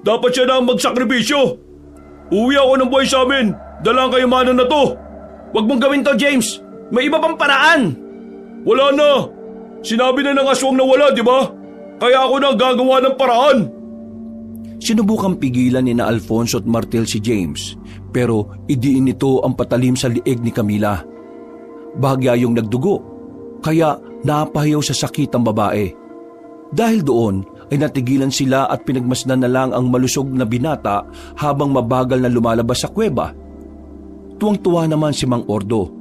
Dapat siya na ang magsakripisyo. Uwi ako ng buhay sa amin. Dala ang kayamanan na to. Huwag mong gawin to, James. May iba pang paraan. Wala na. Sinabi na ng aswang na wala, di ba? Kaya ako na gagawa ng paraan. Sinubukang pigilan ni na Alfonso at Martel si James, pero idiin nito ang patalim sa liig ni Camila. Bahagya yung nagdugo, kaya napahayaw sa sakit ang babae. Dahil doon ay natigilan sila at pinagmasdan na lang ang malusog na binata habang mabagal na lumalabas sa kuweba. Tuwang-tuwa naman si Mang Ordo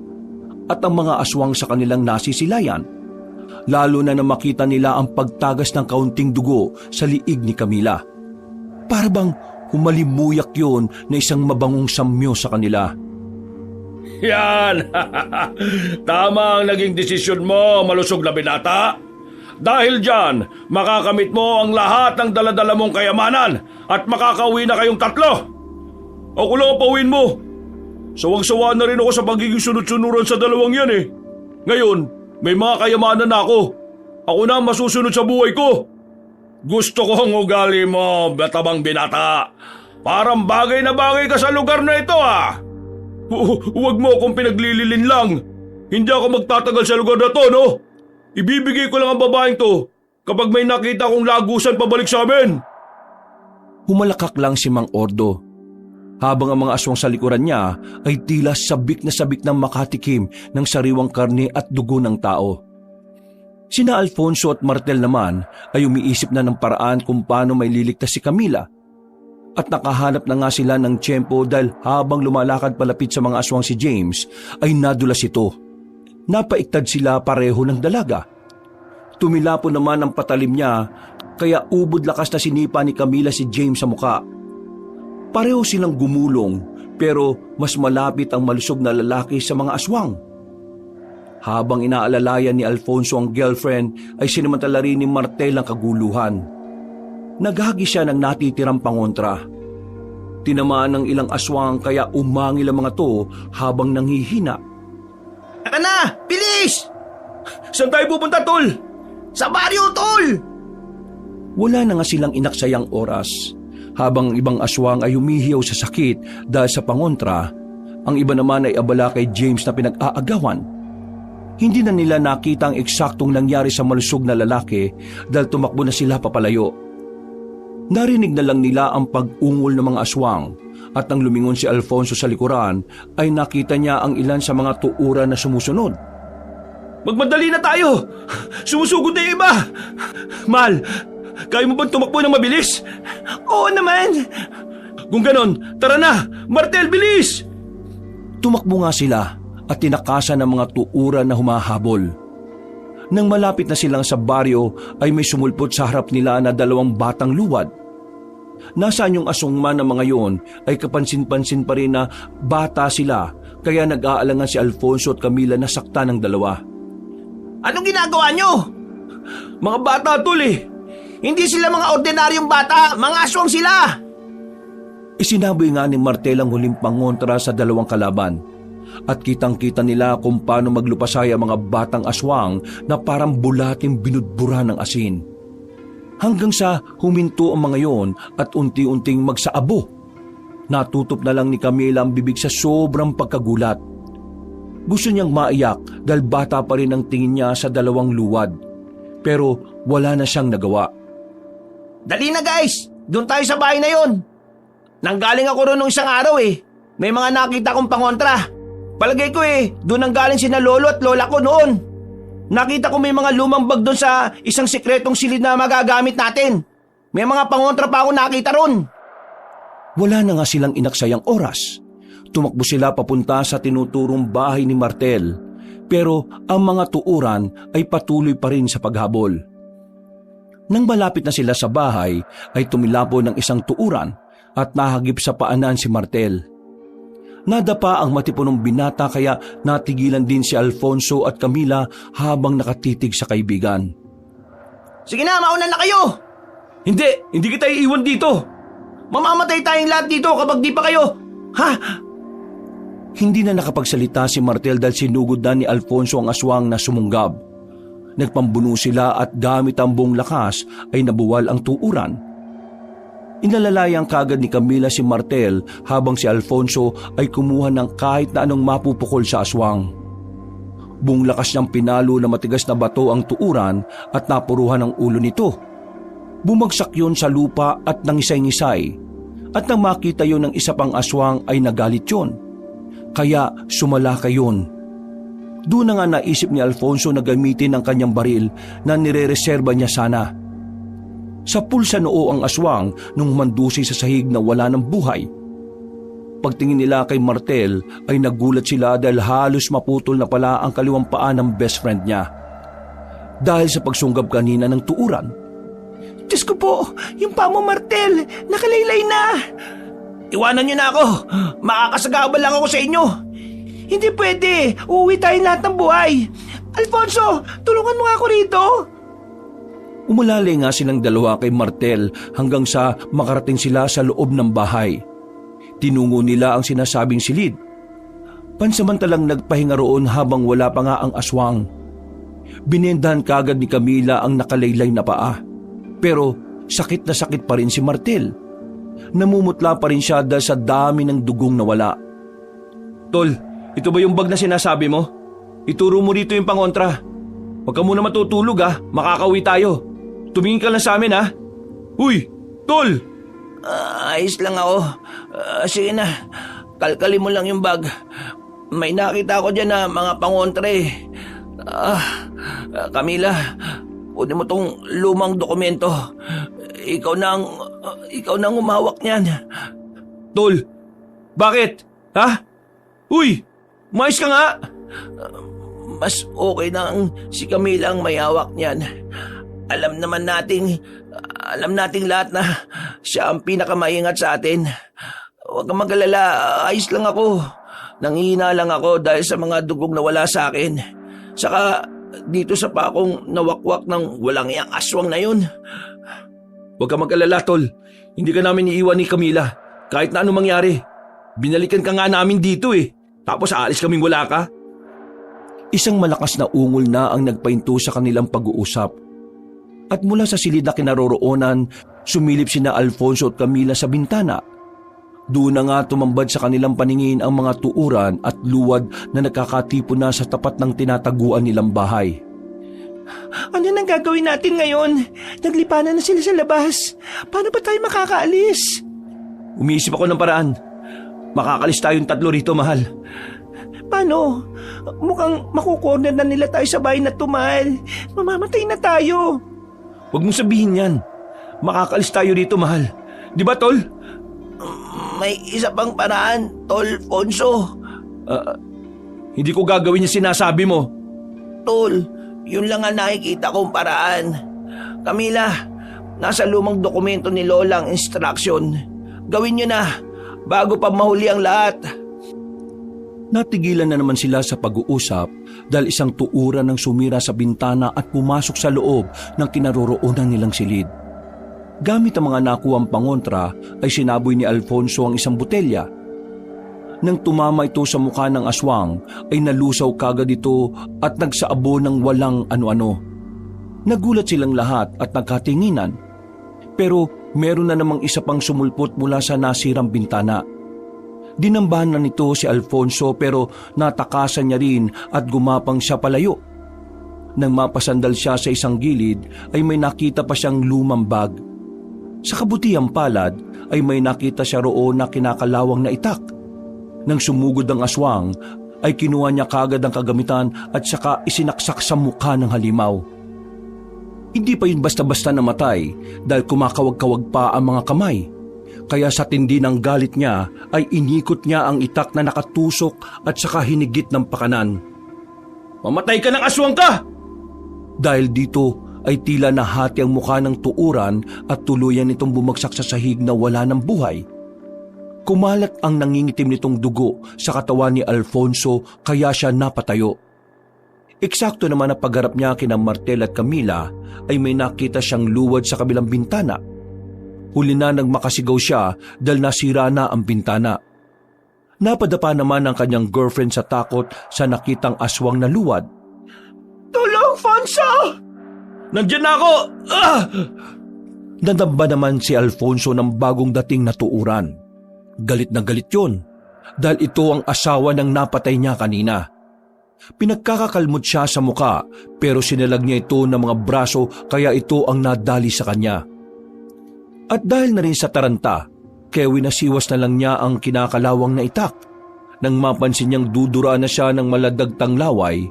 at ang mga aswang sa kanilang nasisilayan, lalo na makita nila ang pagtagas ng kaunting dugo sa liig ni Camila. Para bang humalimuyak yun na isang mabangong samyo sa kanila. Yan! Tama ang naging desisyon mo, malusog na binata. Dahil dyan, makakamit mo ang lahat ng daladala mong kayamanan at makakauwi na kayong tatlo. Ako lang ang pauwiin mo. Sawang-sawa na rin ako sa pagiging sunod-sunuran sa dalawang yan eh. Ngayon, may mga kayamanan na ako. Ako na ang masusunod sa buhay ko. Gusto ko ang ugali mo, batabang binata. Parang bagay na bagay ka sa lugar na ito ah. Huwag mo akong pinaglililin lang. Hindi ako magtatagal sa lugar na to, no? Ibibigay ko lang ang babaeng to kapag may nakita kong lagusan pabalik sa amin. Humalakak lang si Mang Ordo, habang ang mga aswang sa likuran niya ay tila sabik ng makatikim ng sariwang karne at dugo ng tao. Sina Alfonso at Martel naman ay umiisip na ng paraan kung paano may liligtas si Camila. At nakahanap na nga sila ng tiyempo dahil habang lumalakad palapit sa mga aswang si James ay nadulas ito. Napaiktad sila pareho ng dalaga. Tumilapo naman ang patalim niya kaya ubod lakas na sinipa ni Camila si James sa muka. Pareho silang gumulong pero mas malapit ang malusog na lalaki sa mga aswang. Habang inaalalayan ni Alfonso ang girlfriend ay sinamantala rin ni Martel ang kaguluhan. Naghagi siya ng natitirang pangontra. Tinamaan ng ilang aswang kaya umangil ang mga to habang nanghihina. Tara na! Bilis! Saan tayo pupunta, tol? Sa baryo, tol! Wala na nga silang inaksayang oras. Habang ibang aswang ay humihiyaw sa sakit dahil sa pangontra, ang iba naman ay abala kay James na pinag-aagawan. Hindi na nila nakita ang eksaktong nangyari sa malusog na lalaki dahil tumakbo na sila papalayo. Narinig na lang nila ang pag-ungol ng mga aswang at nang lumingon si Alfonso sa likuran ay nakita niya ang ilan sa mga tuuran na sumusunod. Magmadali na tayo! Sumusugod na yung iba! Mal, kaya mo bang tumakbo ng mabilis? Oo naman! Kung ganon, tara na! Martel, bilis! Tumakbo nga sila at tinakasan ng mga tuuran na humahabol. Nang malapit na silang sa baryo ay may sumulpot sa harap nila na dalawang batang luwad. Nasaan yung asungman ng mga yon ay kapansin-pansin pa rin na bata sila kaya nag-aalangan si Alfonso at Camila na sakta ng dalawa. Anong ginagawa nyo? Mga bata, tol eh! Hindi sila mga ordinaryong bata, mga aswang sila! Isinaboy nga ni Martel ang huling pangontra sa dalawang kalaban. At kitang-kita nila kung paano maglupasay ang mga batang aswang na parang bulating binudbura ng asin. Hanggang sa huminto ang mga yon at unti-unting magsaabo. Natutop na lang ni Camila ang bibig sa sobrang pagkagulat. Gusto niyang maiyak dahil bata pa rin ang tingin niya sa dalawang luwad. Pero wala na siyang nagawa. Dali na guys! Doon tayo sa bahay na yon. Nanggaling ako roon nung isang araw eh. May mga nakita kong pangontra. Palagay ko eh, doon ang galing sina lolo at lola ko noon. Nakita ko may mga lumang bag doon sa isang sikretong silid na magagamit natin. May mga pangontra pa ako nakita ron. Wala na nga silang inaksayang oras. Tumakbo sila papunta sa tinuturong bahay ni Martel. Pero ang mga tuuran ay patuloy pa rin sa paghabol. Nang malapit na sila sa bahay ay tumilapo ng isang tuuran at nahagip sa paanan si Martel. Nadapa ang matipunong binata kaya natigilan din si Alfonso at Camila habang nakatitig sa kaibigan. Sige na, mauna na kayo! Hindi kita iiwan dito! Mamamatay tayong lahat dito kapag di pa kayo... Ha? Hindi na nakapagsalita si Martel dahil sinugod na ni Alfonso ang aswang na sumunggab. Nagpambuno sila at gamit ang buong lakas ay nabuwal ang tuuran. Inalalayang kagad ni Camila si Martel habang si Alfonso ay kumuha ng kahit na anong mapupukol sa aswang. Buong lakas niyang pinalo na matigas na bato ang tuuran at napuruhan ang ulo nito. Bumagsak yun sa lupa at nangisay-ngisay, at nang makita yun ng isa pang aswang ay nagalit yun. Kaya sumalakay yun. Doon na nga naisip ni Alfonso na gamitin ang kanyang baril na nirereserba niya sana. Sa pulsa noo ang aswang nung humandusi sa sahig na wala ng buhay. Pagtingin nila kay Martel ay nagulat sila dahil halos maputol na pala ang kaliwang paa ng best friend niya. Dahil sa pagsunggab kanina ng tuuran. Diyos ko po, yung paa mo, Martel, nakalaylay na. Iwanan niyo na ako. Makakasagabal lang ako sa inyo. Hindi pwede, uuwi tayo lahat ng buhay. Alfonso, tulungan mo nga ako rito. Umalali nga silang dalawa kay Martel hanggang sa makarating sila sa loob ng bahay. Tinungo nila ang sinasabing silid. Pansamantalang nagpahinga roon habang wala pa nga ang aswang. Binendahan kagad ni Camila ang nakalaylay na paa. Pero sakit na sakit pa rin si Martel. Namumutla pa rin siya dahil sa dami ng dugong nawala. Tol, ito ba yung bag na sinasabi mo? Ituro mo dito yung pangontra. Huwag ka muna matutulog makakauwi tayo. Tumingin ka lang sa amin Uy, Tol! Ayos lang ako. Sige na, kalkalin mo lang yung bag. May nakita ko dyan na mga pangontre. Camila, kunin mo tong lumang dokumento. Ikaw nang umawak niyan. Tol, bakit? Uy, mais ka nga! Mas okay na si Camila ang may hawak niyan. Alam nating lahat na siya ang pinakamaingat sa atin. Huwag kang mag-alala, ayos lang ako. Nanghihina lang ako dahil sa mga dugong na wala sa akin. Saka dito sa pakong nawakwak ng walang iyang aswang na yun. Huwag kang mag-alala, Tol. Hindi ka namin iiwan ni Camila. Kahit na anong mangyari. Binalikan ka nga namin dito Tapos aalis kaming wala ka. Isang malakas na ungol na ang nagpahinto sa kanilang pag-uusap. At mula sa silid na kinaroroonan, sumilip sina Alfonso at Camila sa bintana. Doon na nga tumambad sa kanilang paningin ang mga tuuran at luwad na nakakatipon na sa tapat ng tinataguan nilang bahay. Ano nang gagawin natin ngayon? Naglipanan na sila sa labas. Paano ba tayo makakaalis? Umiisip ako ng paraan. Makakalis tayong 3 rito, mahal. Paano? Mukhang makukorner na nila tayo sa bahay na mahal. Mamamatay na tayo. Huwag mong sabihin yan. Makakalis tayo rito, mahal. Di ba, Tol? May isa pang paraan, Tol Fonso. Hindi ko gagawin yung sinasabi mo. Tol, yun lang ang nakikita kong paraan. Camila, nasa lumang dokumento ni Lola ang instruction. Gawin nyo na, bago pa mahuli ang lahat. Natigilan na naman sila sa pag-uusap dahil isang tuuran ang sumira sa bintana at pumasok sa loob ng kinaroroonan nilang silid. Gamit ang mga nakuwang pangontra ay sinaboy ni Alfonso ang isang botelya. Nang tumama ito sa mukha ng aswang ay nalusaw kagad ito at nagsaabo ng walang ano-ano. Nagulat silang lahat at nagkatinginan. Pero meron na namang isa pang sumulpot mula sa nasirang bintana. Dinambahan na nito si Alfonso pero natakasan niya rin at gumapang siya palayo. Nang mapasandal siya sa isang gilid ay may nakita pa siyang lumang bag. Sa kabutihang palad ay may nakita siya roon na kinakalawang na itak. Nang sumugod ang aswang ay kinuha niya kagad ang kagamitan at saka isinaksak sa mukha ng halimaw. Hindi pa yun basta-basta namatay dahil kumakawag-kawag pa ang mga kamay. Kaya sa tindi ng galit niya ay inikot niya ang itak na nakatusok at saka hinigit ng pakanan. Mamatay ka ng aswang ka! Dahil dito ay tila nahati ang mukha ng tuuran at tuluyan itong bumagsak sa sahig na wala ng buhay. Kumalat ang nangingitim nitong dugo sa katawan ni Alfonso kaya siya napatayo. Eksakto naman na pagharap niya kina Martel at Camila ay may nakita siyang luwad sa kabilang bintana. Huli na nagmakasigaw siya dahil nasira na ang bintana. Napadapa naman ang kanyang girlfriend sa takot sa nakitang aswang na luwad. Tulong, Fonso! Nandiyan na ako! Nadamba naman si Alfonso ng bagong dating na tuuran. Galit na galit yun dahil ito ang asawa ng napatay niya kanina. Pinagkakakalmot siya sa muka pero sinalag niya ito ng mga braso kaya ito ang nadali sa kanya. At dahil na rin sa taranta, kaya winasiwas na lang niya ang kinakalawang na itak. Nang mapansin niyang dudura na siya ng maladagtang laway,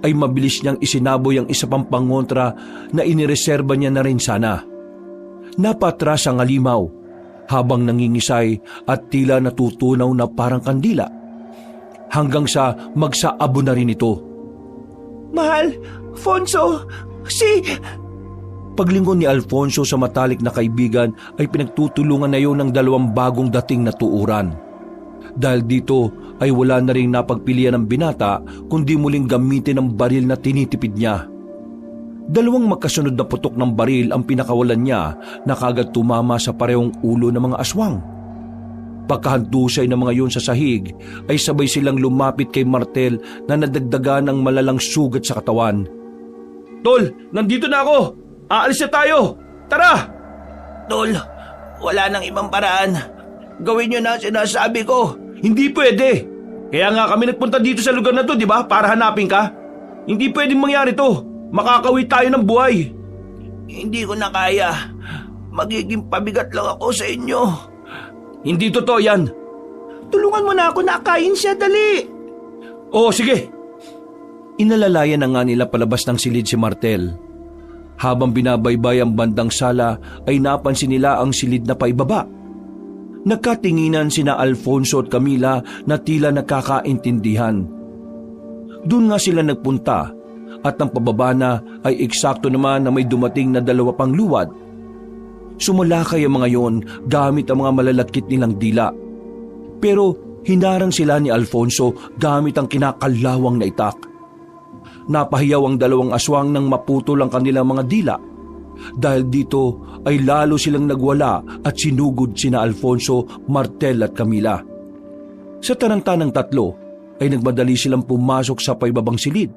ay mabilis niyang isinaboy ang isa pang pangontra na inireserba niya na rin sana. Napatras ang alimaw habang nangingisay at tila natutunaw na parang kandila. Hanggang sa magsaabo na rin ito. Mahal, Fonso, Paglingon ni Alfonso sa matalik na kaibigan ay pinagtutulungan na yun ng dalawang bagong dating na tuuran. Dahil dito ay wala na rin napagpilian ng binata kundi muling gamitin ang baril na tinitipid niya. Dalawang magkasunod na putok ng baril ang pinakawalan niya na kagad tumama sa parehong ulo ng mga aswang. Pagkahandusay ng mga yun sa sahig ay sabay silang lumapit kay Martel na nadagdagan ng malalang sugat sa katawan. Tol, nandito na ako! Aalis na tayo! Tara! Tol, wala nang ibang paraan. Gawin niyo na ang sinasabi ko. Hindi pwede! Kaya nga kami nagpunta dito sa lugar na to, di ba? Para hanapin ka. Hindi pwedeng mangyari to. Makakawit tayo ng buhay. Hindi ko na kaya. Magiging pabigat lang ako sa inyo. Hindi totoo yan. Tulungan mo na ako na akayin siya, dali. Oo, sige. Inalalayan na nga nila palabas ng silid si Martel. Habang binabaybay ang bandang sala ay napansin nila ang silid na paibaba. Nagkatinginan sina Alfonso at Camila na tila nakakaintindihan. Doon nga sila nagpunta at ang pababa na ay eksakto naman na may dumating na dalawa pang luwad. Sumalakay ang mga yon gamit ang mga malalakit nilang dila. Pero hinarang sila ni Alfonso gamit ang kinakalawang na itak. Napahiyaw ang dalawang aswang nang maputol ang kanilang mga dila. Dahil dito ay lalo silang nagwala at sinugod sina Alfonso, Martel at Camila. Sa taranta ng tatlo ay nagmadali silang pumasok sa paibabang silid.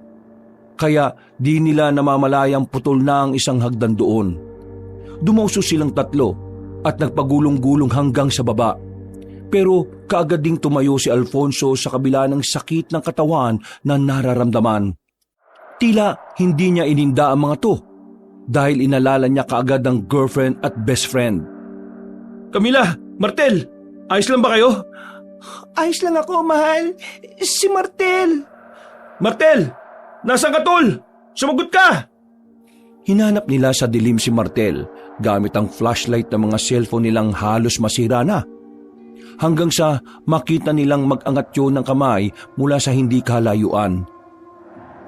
Kaya di nila namamalayang putol na ang isang hagdan doon. Dumauso silang tatlo at nagpagulong-gulong hanggang sa baba. Pero kaagad ding tumayo si Alfonso sa kabila ng sakit ng katawan na nararamdaman. Tila hindi niya ininda ang mga to dahil inalala niya kaagad ang girlfriend at best friend. Camila, Martel, ayos lang ba kayo? Ayos lang ako, mahal. Si Martel. Martel, nasaan ka tol? Sumagot ka! Hinanap nila sa dilim si Martel gamit ang flashlight ng mga cellphone nilang halos masira na. Hanggang sa makita nilang mag-angat yun ng kamay mula sa hindi kalayuan.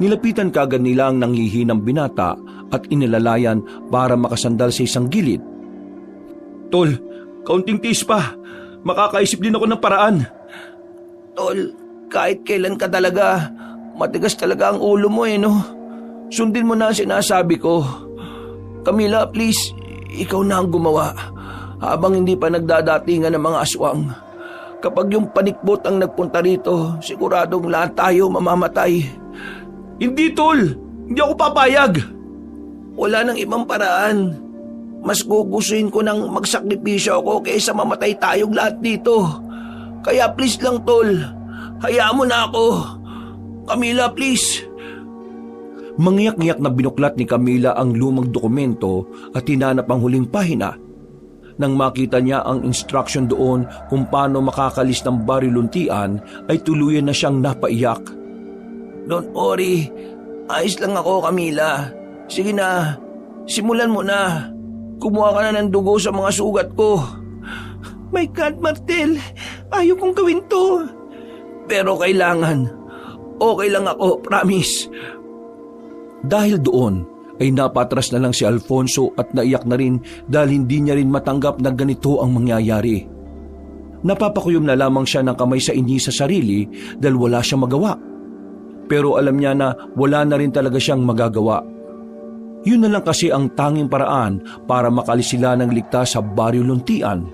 Nilapitan kaagad nila ang nanghihinang binata at inilalayan para makasandal sa isang gilid. Tol, kaunting tiis pa. Makakaisip din ako ng paraan. Tol, kahit kailan ka talaga, matigas talaga ang ulo mo no? Sundin mo na ang sinasabi ko. Camila, please, ikaw na ang gumawa. Habang hindi pa nagdadatingan ng mga aswang. Kapag yung panikbot ang nagpunta rito, siguradong lahat tayo mamamatay. Hindi tol, hindi ako papayag. Wala nang ibang paraan. Mas gugustuhin ko nang magsakripisyo ako kaysa mamatay tayong lahat dito. Kaya please lang tol, hayaan mo na ako. Camila, please. Mangyak-ngyak na binuklat ni Camila ang lumang dokumento at hinanap ang huling pahina. Nang makita niya ang instruction doon kung paano makakalis ng bariluntian ay tuluyan na siyang napaiyak. Don't worry, ayos lang ako, Camila. Sige na, simulan mo na. Kumuha ka na ng dugo sa mga sugat ko. My God, Martel, ayaw kong gawin to. Pero kailangan. Okay lang ako, promise. Dahil doon ay napatras na lang si Alfonso at naiyak na rin dahil hindi niya rin matanggap na ganito ang mangyayari. Napapakuyom na lamang siya ng kamay sa inyi sa sarili dahil wala siyang magawa. Pero alam niya na wala na rin talaga siyang magagawa. Yun na lang kasi ang tanging paraan para makalis sila ng ligtas sa Baryo Luntian.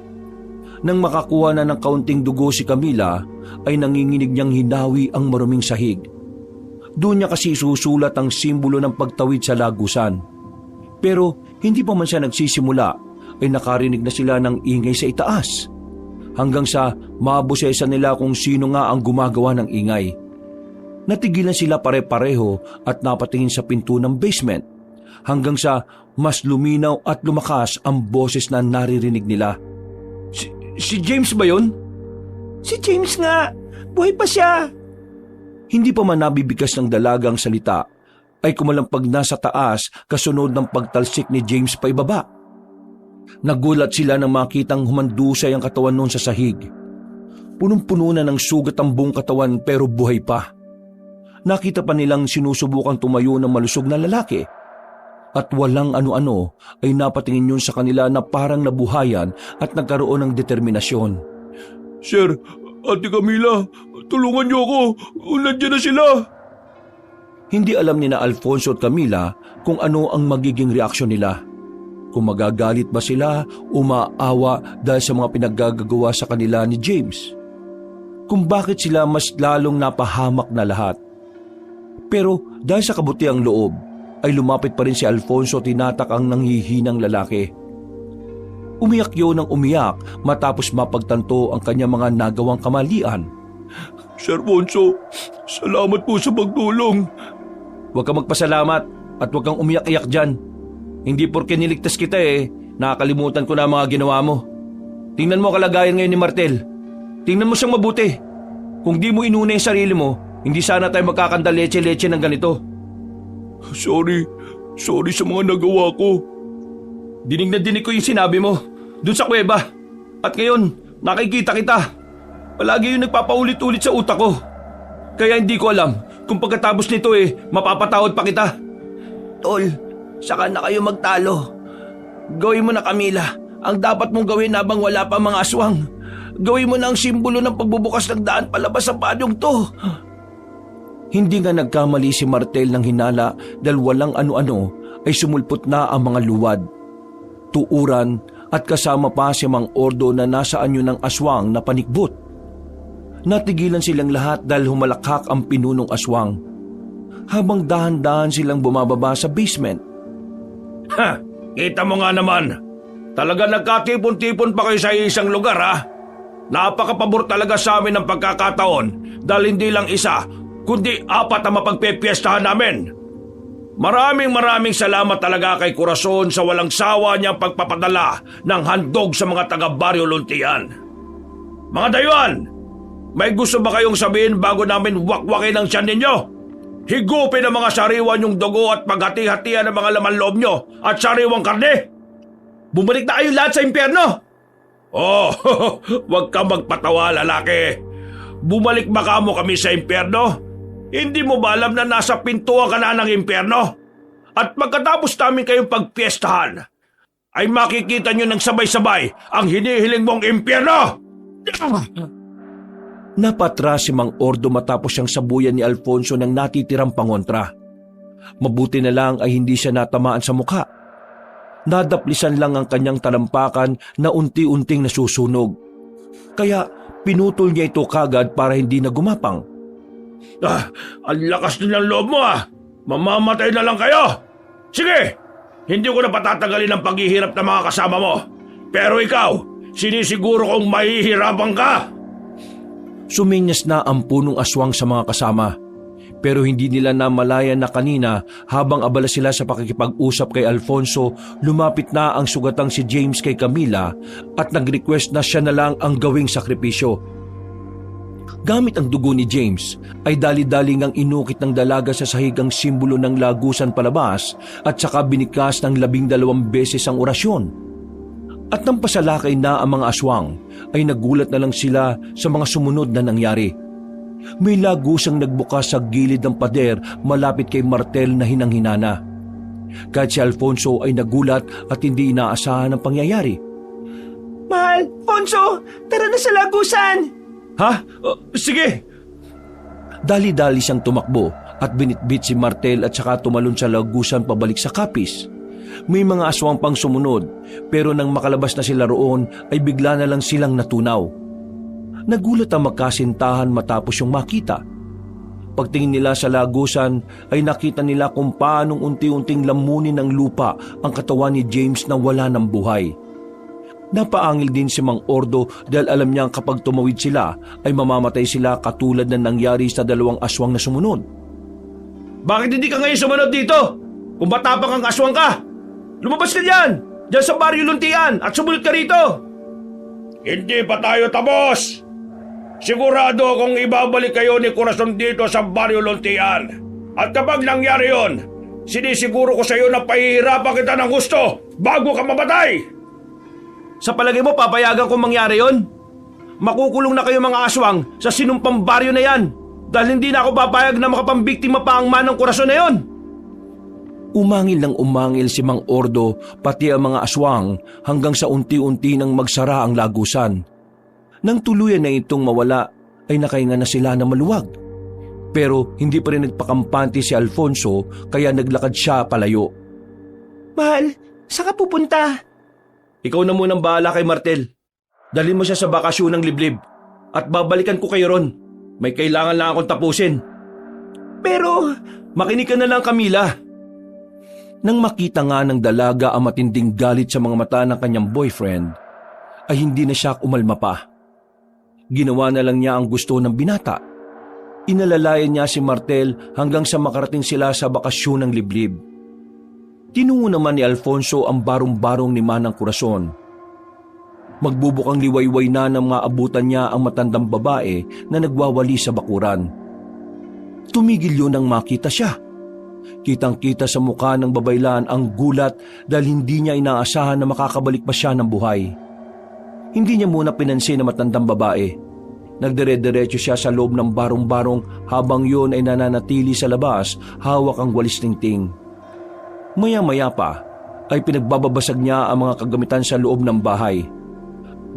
Nang makakuha na ng kaunting dugo si Camila ay nanginginig niyang hinawi ang maruming sahig. Doon niya kasi susulat ang simbolo ng pagtawid sa lagusan. Pero hindi pa man siya nagsisimula ay nakarinig na sila ng ingay sa itaas. Hanggang sa mabusesa nila kung sino nga ang gumagawa ng ingay. Natigilan sila pare-pareho at napatingin sa pinto ng basement hanggang sa mas luminaw at lumakas ang boses na naririnig nila. Si James ba yun? Si James nga! Buhay pa siya! Hindi pa man nabibigkas ng dalagang salita, ay kumalampag na sa taas kasunod ng pagtalsik ni James pa ibaba. Nagulat sila nang makitang humandusay ang katawan noon sa sahig. Punong-puno na ng sugat ang buong katawan pero buhay pa. Nakita pa nilang sinusubukang tumayo ng malusog na lalaki. At walang ano-ano ay napatingin yun sa kanila na parang nabuhayan at nagkaroon ng determinasyon. Sir, Ate Camila, tulungan niyo ako. Nandiyan na sila. Hindi alam ni na Alfonso at Camila kung ano ang magiging reaksyon nila. Kung magagalit ba sila o maawa dahil sa mga pinaggagawa sa kanila ni James. Kung bakit sila mas lalong napahamak na lahat. Pero dahil sa kabutiang loob, ay lumapit pa rin si Alfonso at tinatak ang nanghihinang lalaki. Umiyak yun ng umiyak matapos mapagtanto ang kanyang mga nagawang kamalian. Sir Alfonso, salamat po sa pagtulong. Huwag kang magpasalamat at huwag kang umiyak-iyak dyan. Hindi porke niligtas kita nakakalimutan ko na ang mga ginawa mo. Tingnan mo kalagayan ngayon ni Martel. Tingnan mo siyang mabuti. Kung di mo inuna yung sarili mo, hindi sana tayo magkakanda leche-leche ng ganito. Sorry sa mga nagawa ko. Dinig na dinig ko yung sinabi mo dun sa kuweba. At ngayon, nakikita kita. Palagi yung nagpapaulit-ulit sa utak ko. Kaya hindi ko alam kung pagkatapos nito mapapatawad pa kita. Tol, saka na kayo magtalo. Gawin mo na, Camila, ang dapat mong gawin habang wala pa mga aswang. Gawin mo na ang simbolo ng pagbubukas ng daan palabas sa padyong to. Hindi nga nagkamali si Martel ng hinala dahil walang ano-ano ay sumulpot na ang mga luwad. Tuuran at kasama pa si Mang Ordo na nasa anyo ng aswang na panikbot. Natigilan silang lahat dahil humalakhak ang pinunong aswang. Habang dahan-dahan silang bumababa sa basement. Ha! Kita mo nga naman. Talaga nagkatipon-tipon pa kayo sa isang lugar, ha? Napakapabor talaga sa amin ng pagkakataon dahil hindi lang isa, kundi 4 ang mapagpepiestahan namin. Maraming salamat talaga kay Corazon sa walang sawa niyang pagpapadala ng handog sa mga taga-Baryo Luntian. Mga dayuhan, may gusto ba kayong sabihin bago namin wakwakin ang tiyan ninyo? Higupin ang mga sariwan yung dugo at paghati-hatian ang mga laman loob nyo at sariwang karne. Bumalik na kayo lahat sa impyerno! Oh, wag kang magpatawa, lalaki. Bumalik ba ka mo kami sa impyerno? Hindi mo ba alam na nasa pintuan ka na ng impyerno? At pagkatapos namin kayong pagpiestahan, ay makikita nyo ng sabay-sabay ang hinihiling mong impyerno! Napatras si Mang Ordo matapos siyang sabuyan ni Alfonso ng natitirang pangontra. Mabuti na lang ay hindi siya natamaan sa mukha. Nadaplisan lang ang kanyang talampakan na unti-unting nasusunog. Kaya pinutol niya ito kagad para hindi na gumapang. Ang lakas din ng loob mo, Mamamatay na lang kayo! Sige! Hindi ko na patatagalin ang paghihirap ng mga kasama mo. Pero ikaw, sinisiguro kong mahihirapan ka! Suminyas na ang punong aswang sa mga kasama. Pero hindi nila namalayan na kanina habang abala sila sa pakikipag-usap kay Alfonso, lumapit na ang sugatang si James kay Camila at nag-request na siya na lang ang gawing sakripisyo. Gamit ang dugo ni James, ay dali-dali ngang inukit ng dalaga sa sahig ang simbolo ng lagusan palabas at saka binikas ng 12 beses ang orasyon. At nang pasalakay na ang mga aswang, ay nagulat na lang sila sa mga sumunod na nangyari. May lagusang nagbukas sa gilid ng pader malapit kay Martel na hinang-hinana. Kahit si Alfonso ay nagulat at hindi inaasahan ang pangyayari. Mahal, Fonso, tara na sa lagusan! Ha? Sige! Dali-dali siyang tumakbo at binitbit si Martel at saka tumalon sa lagusan pabalik sa kapis. May mga aswang pang sumunod pero nang makalabas na sila roon ay bigla na lang silang natunaw. Nagulat ang magkasintahan matapos yung makita. Pagtingin nila sa lagusan ay nakita nila kung paanong unti-unting lamunin ng lupa ang katawan ni James na wala ng buhay. Napaangil din si Mang Ordo dahil alam niyang kapag tumawid sila ay mamamatay sila katulad ng nangyari sa 2 aswang na sumunod. Bakit hindi ka ngayon sumunod dito? Kung matapang ang aswang ka, lumabas ka dyan! Diyan sa Baryo Luntian at sumunod ka rito! Hindi pa tayo tapos! Sigurado akong ibabalik kayo ni Corazon dito sa Baryo Luntian. At kapag nangyari yon, sinisiguro ko sa iyo na pahihirapan kita ng gusto bago ka mamatay! Sa palagay mo, papayagan kong mangyari yon? Makukulong na kayo mga aswang sa sinumpang baryo na yan dahil hindi na ako papayag na makapambiktima pa ang manang Corazon na yon! Umangil ng umangil si Mang Ordo pati ang mga aswang hanggang sa unti-unti nang magsara ang lagusan. Nang tuluyan na itong mawala ay nakahinga na sila na maluwag. Pero hindi pa rin nagpakampante si Alfonso kaya naglakad siya palayo. Mahal, saan ka pupunta? Ikaw na munang bahala kay Martel. Dalhin mo siya sa bakasyon ng liblib at babalikan ko kayo ron. May kailangan lang akong tapusin. Pero, Makinig ka na lang, Camila. Nang makita nga ng dalaga ang matinding galit sa mga mata ng kanyang boyfriend, ay hindi na siya umalma pa. Ginawa na lang niya ang gusto ng binata. Inalalayan niya si Martel hanggang sa makarating sila sa bakasyon ng liblib. Tinungo naman ni Alfonso ang barong-barong ni Manang Corazon. Magbubukang liwayway na ng mga abutan niya ang matandang babae na nagwawali sa bakuran. Tumigil yun nang makita siya. Kitang-kita sa mukha ng babaylan ang gulat dahil hindi niya inaasahan na makakabalik pa siya ng buhay. Hindi niya muna pinansin na matandang babae. Nagdire-diretso siya sa loob ng barong-barong habang yun ay nananatili sa labas hawak ang walis tingting. Maya-maya pa ay pinagbababasag niya ang mga kagamitan sa loob ng bahay.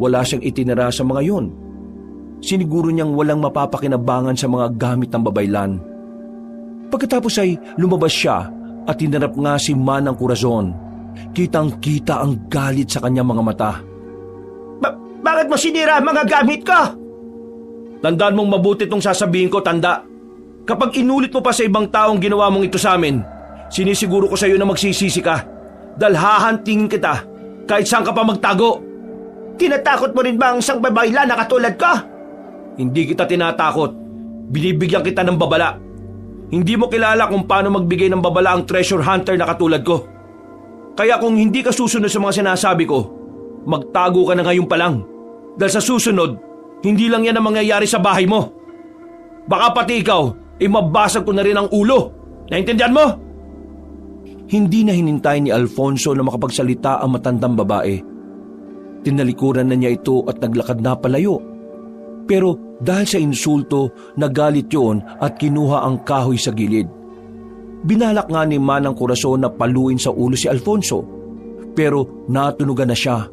Wala siyang itinira sa mga yun. Siniguro niyang walang mapapakinabangan sa mga gamit ng babaylan. Pagkatapos ay lumabas siya at hinarap nga si Manang Corazon. Kitang-kita ang galit sa kanyang mga mata. Bakit mo sinira ang mga gamit ko? Tandaan mong mabuti itong sasabihin ko, tanda. Kapag inulit mo pa sa ibang taong ginawa mong ito sa amin, sinisiguro ko sa iyo na magsisisi ka. Dahil hahantingin kita kahit saan ka pa magtago. Tinatakot mo rin ba ang isang babayla na katulad ko? Hindi kita tinatakot. Binibigyan kita ng babala. Hindi mo kilala kung paano magbigay ng babala ang treasure hunter na katulad ko. Kaya kung hindi ka susunod sa mga sinasabi ko, magtago ka na ngayon pa lang. Dahil sa susunod, hindi lang yan ang mangyayari sa bahay mo. Baka pati ikaw, mabasag ko na rin ang ulo. Naintindihan mo? Hindi na hinintay ni Alfonso na makapagsalita ang matandang babae. Tinalikuran na niya ito at naglakad na palayo. Pero dahil sa insulto, nagalit yon at kinuha ang kahoy sa gilid. Binalak nga ni Manang Corazon na paluin sa ulo si Alfonso. Pero natunugan na siya.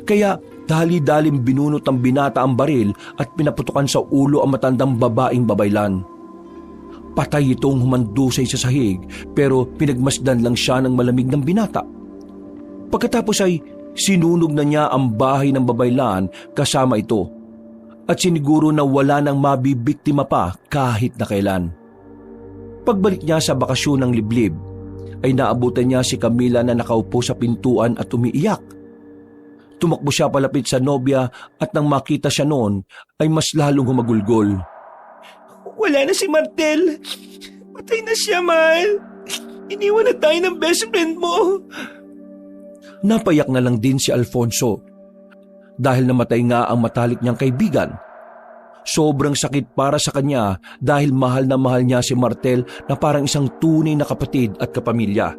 Kaya dali-daling binunot ang binata ang baril at pinaputukan sa ulo ang matandang babaeng babaylan. Patay itong humandusay sa sahig pero pinagmasdan lang siya ng malamig ng binata. Pagkatapos ay sinunog na niya ang bahay ng babaylan kasama ito at siniguro na wala nang mabibiktima pa kahit na kailan. Pagbalik niya sa bakasyon ng liblib ay naabutan niya si Camila na nakaupo sa pintuan at umiiyak. Tumakbo siya palapit sa nobya at nang makita siya noon ay mas lalong humagulgol. Wala na si Martel. Patay na siya, mahal. Iniwan na tayo ng best friend mo. Napayak na lang din si Alfonso dahil namatay nga ang matalik niyang kaibigan. Sobrang sakit para sa kanya dahil mahal na mahal niya si Martel na parang isang tunay na kapatid at kapamilya.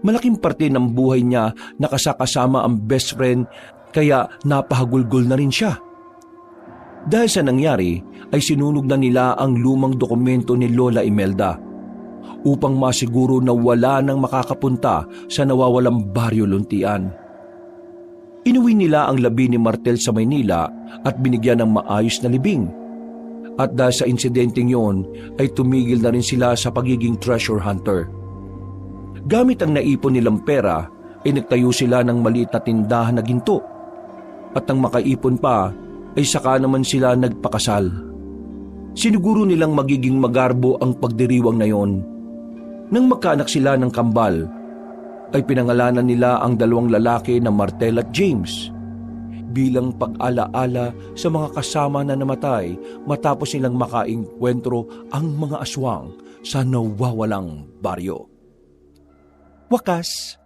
Malaking parte ng buhay niya nakasakasama ang best friend kaya napahagulgol na rin siya. Dahil sa nangyari ay sinunog na nila ang lumang dokumento ni Lola Imelda upang masiguro na wala nang makakapunta sa nawawalang Baryo Luntian. Inuwi nila ang labi ni Martel sa Maynila at binigyan ng maayos na libing. At dahil sa insidenteng yon ay tumigil na rin sila sa pagiging treasure hunter. Gamit ang naipon nilang pera ay nagtayo sila ng maliit na tindahan na ginto. At nang makaipon pa ay saka naman sila nagpakasal. Siniguro nilang magiging magarbo ang pagdiriwang na yon. Nang magkaanak sila ng kambal, ay pinangalanan nila ang dalawang lalaki na Martel at James bilang pag-alaala sa mga kasama na namatay matapos nilang makaengkwentro ang mga aswang sa nawawalang baryo. Wakas,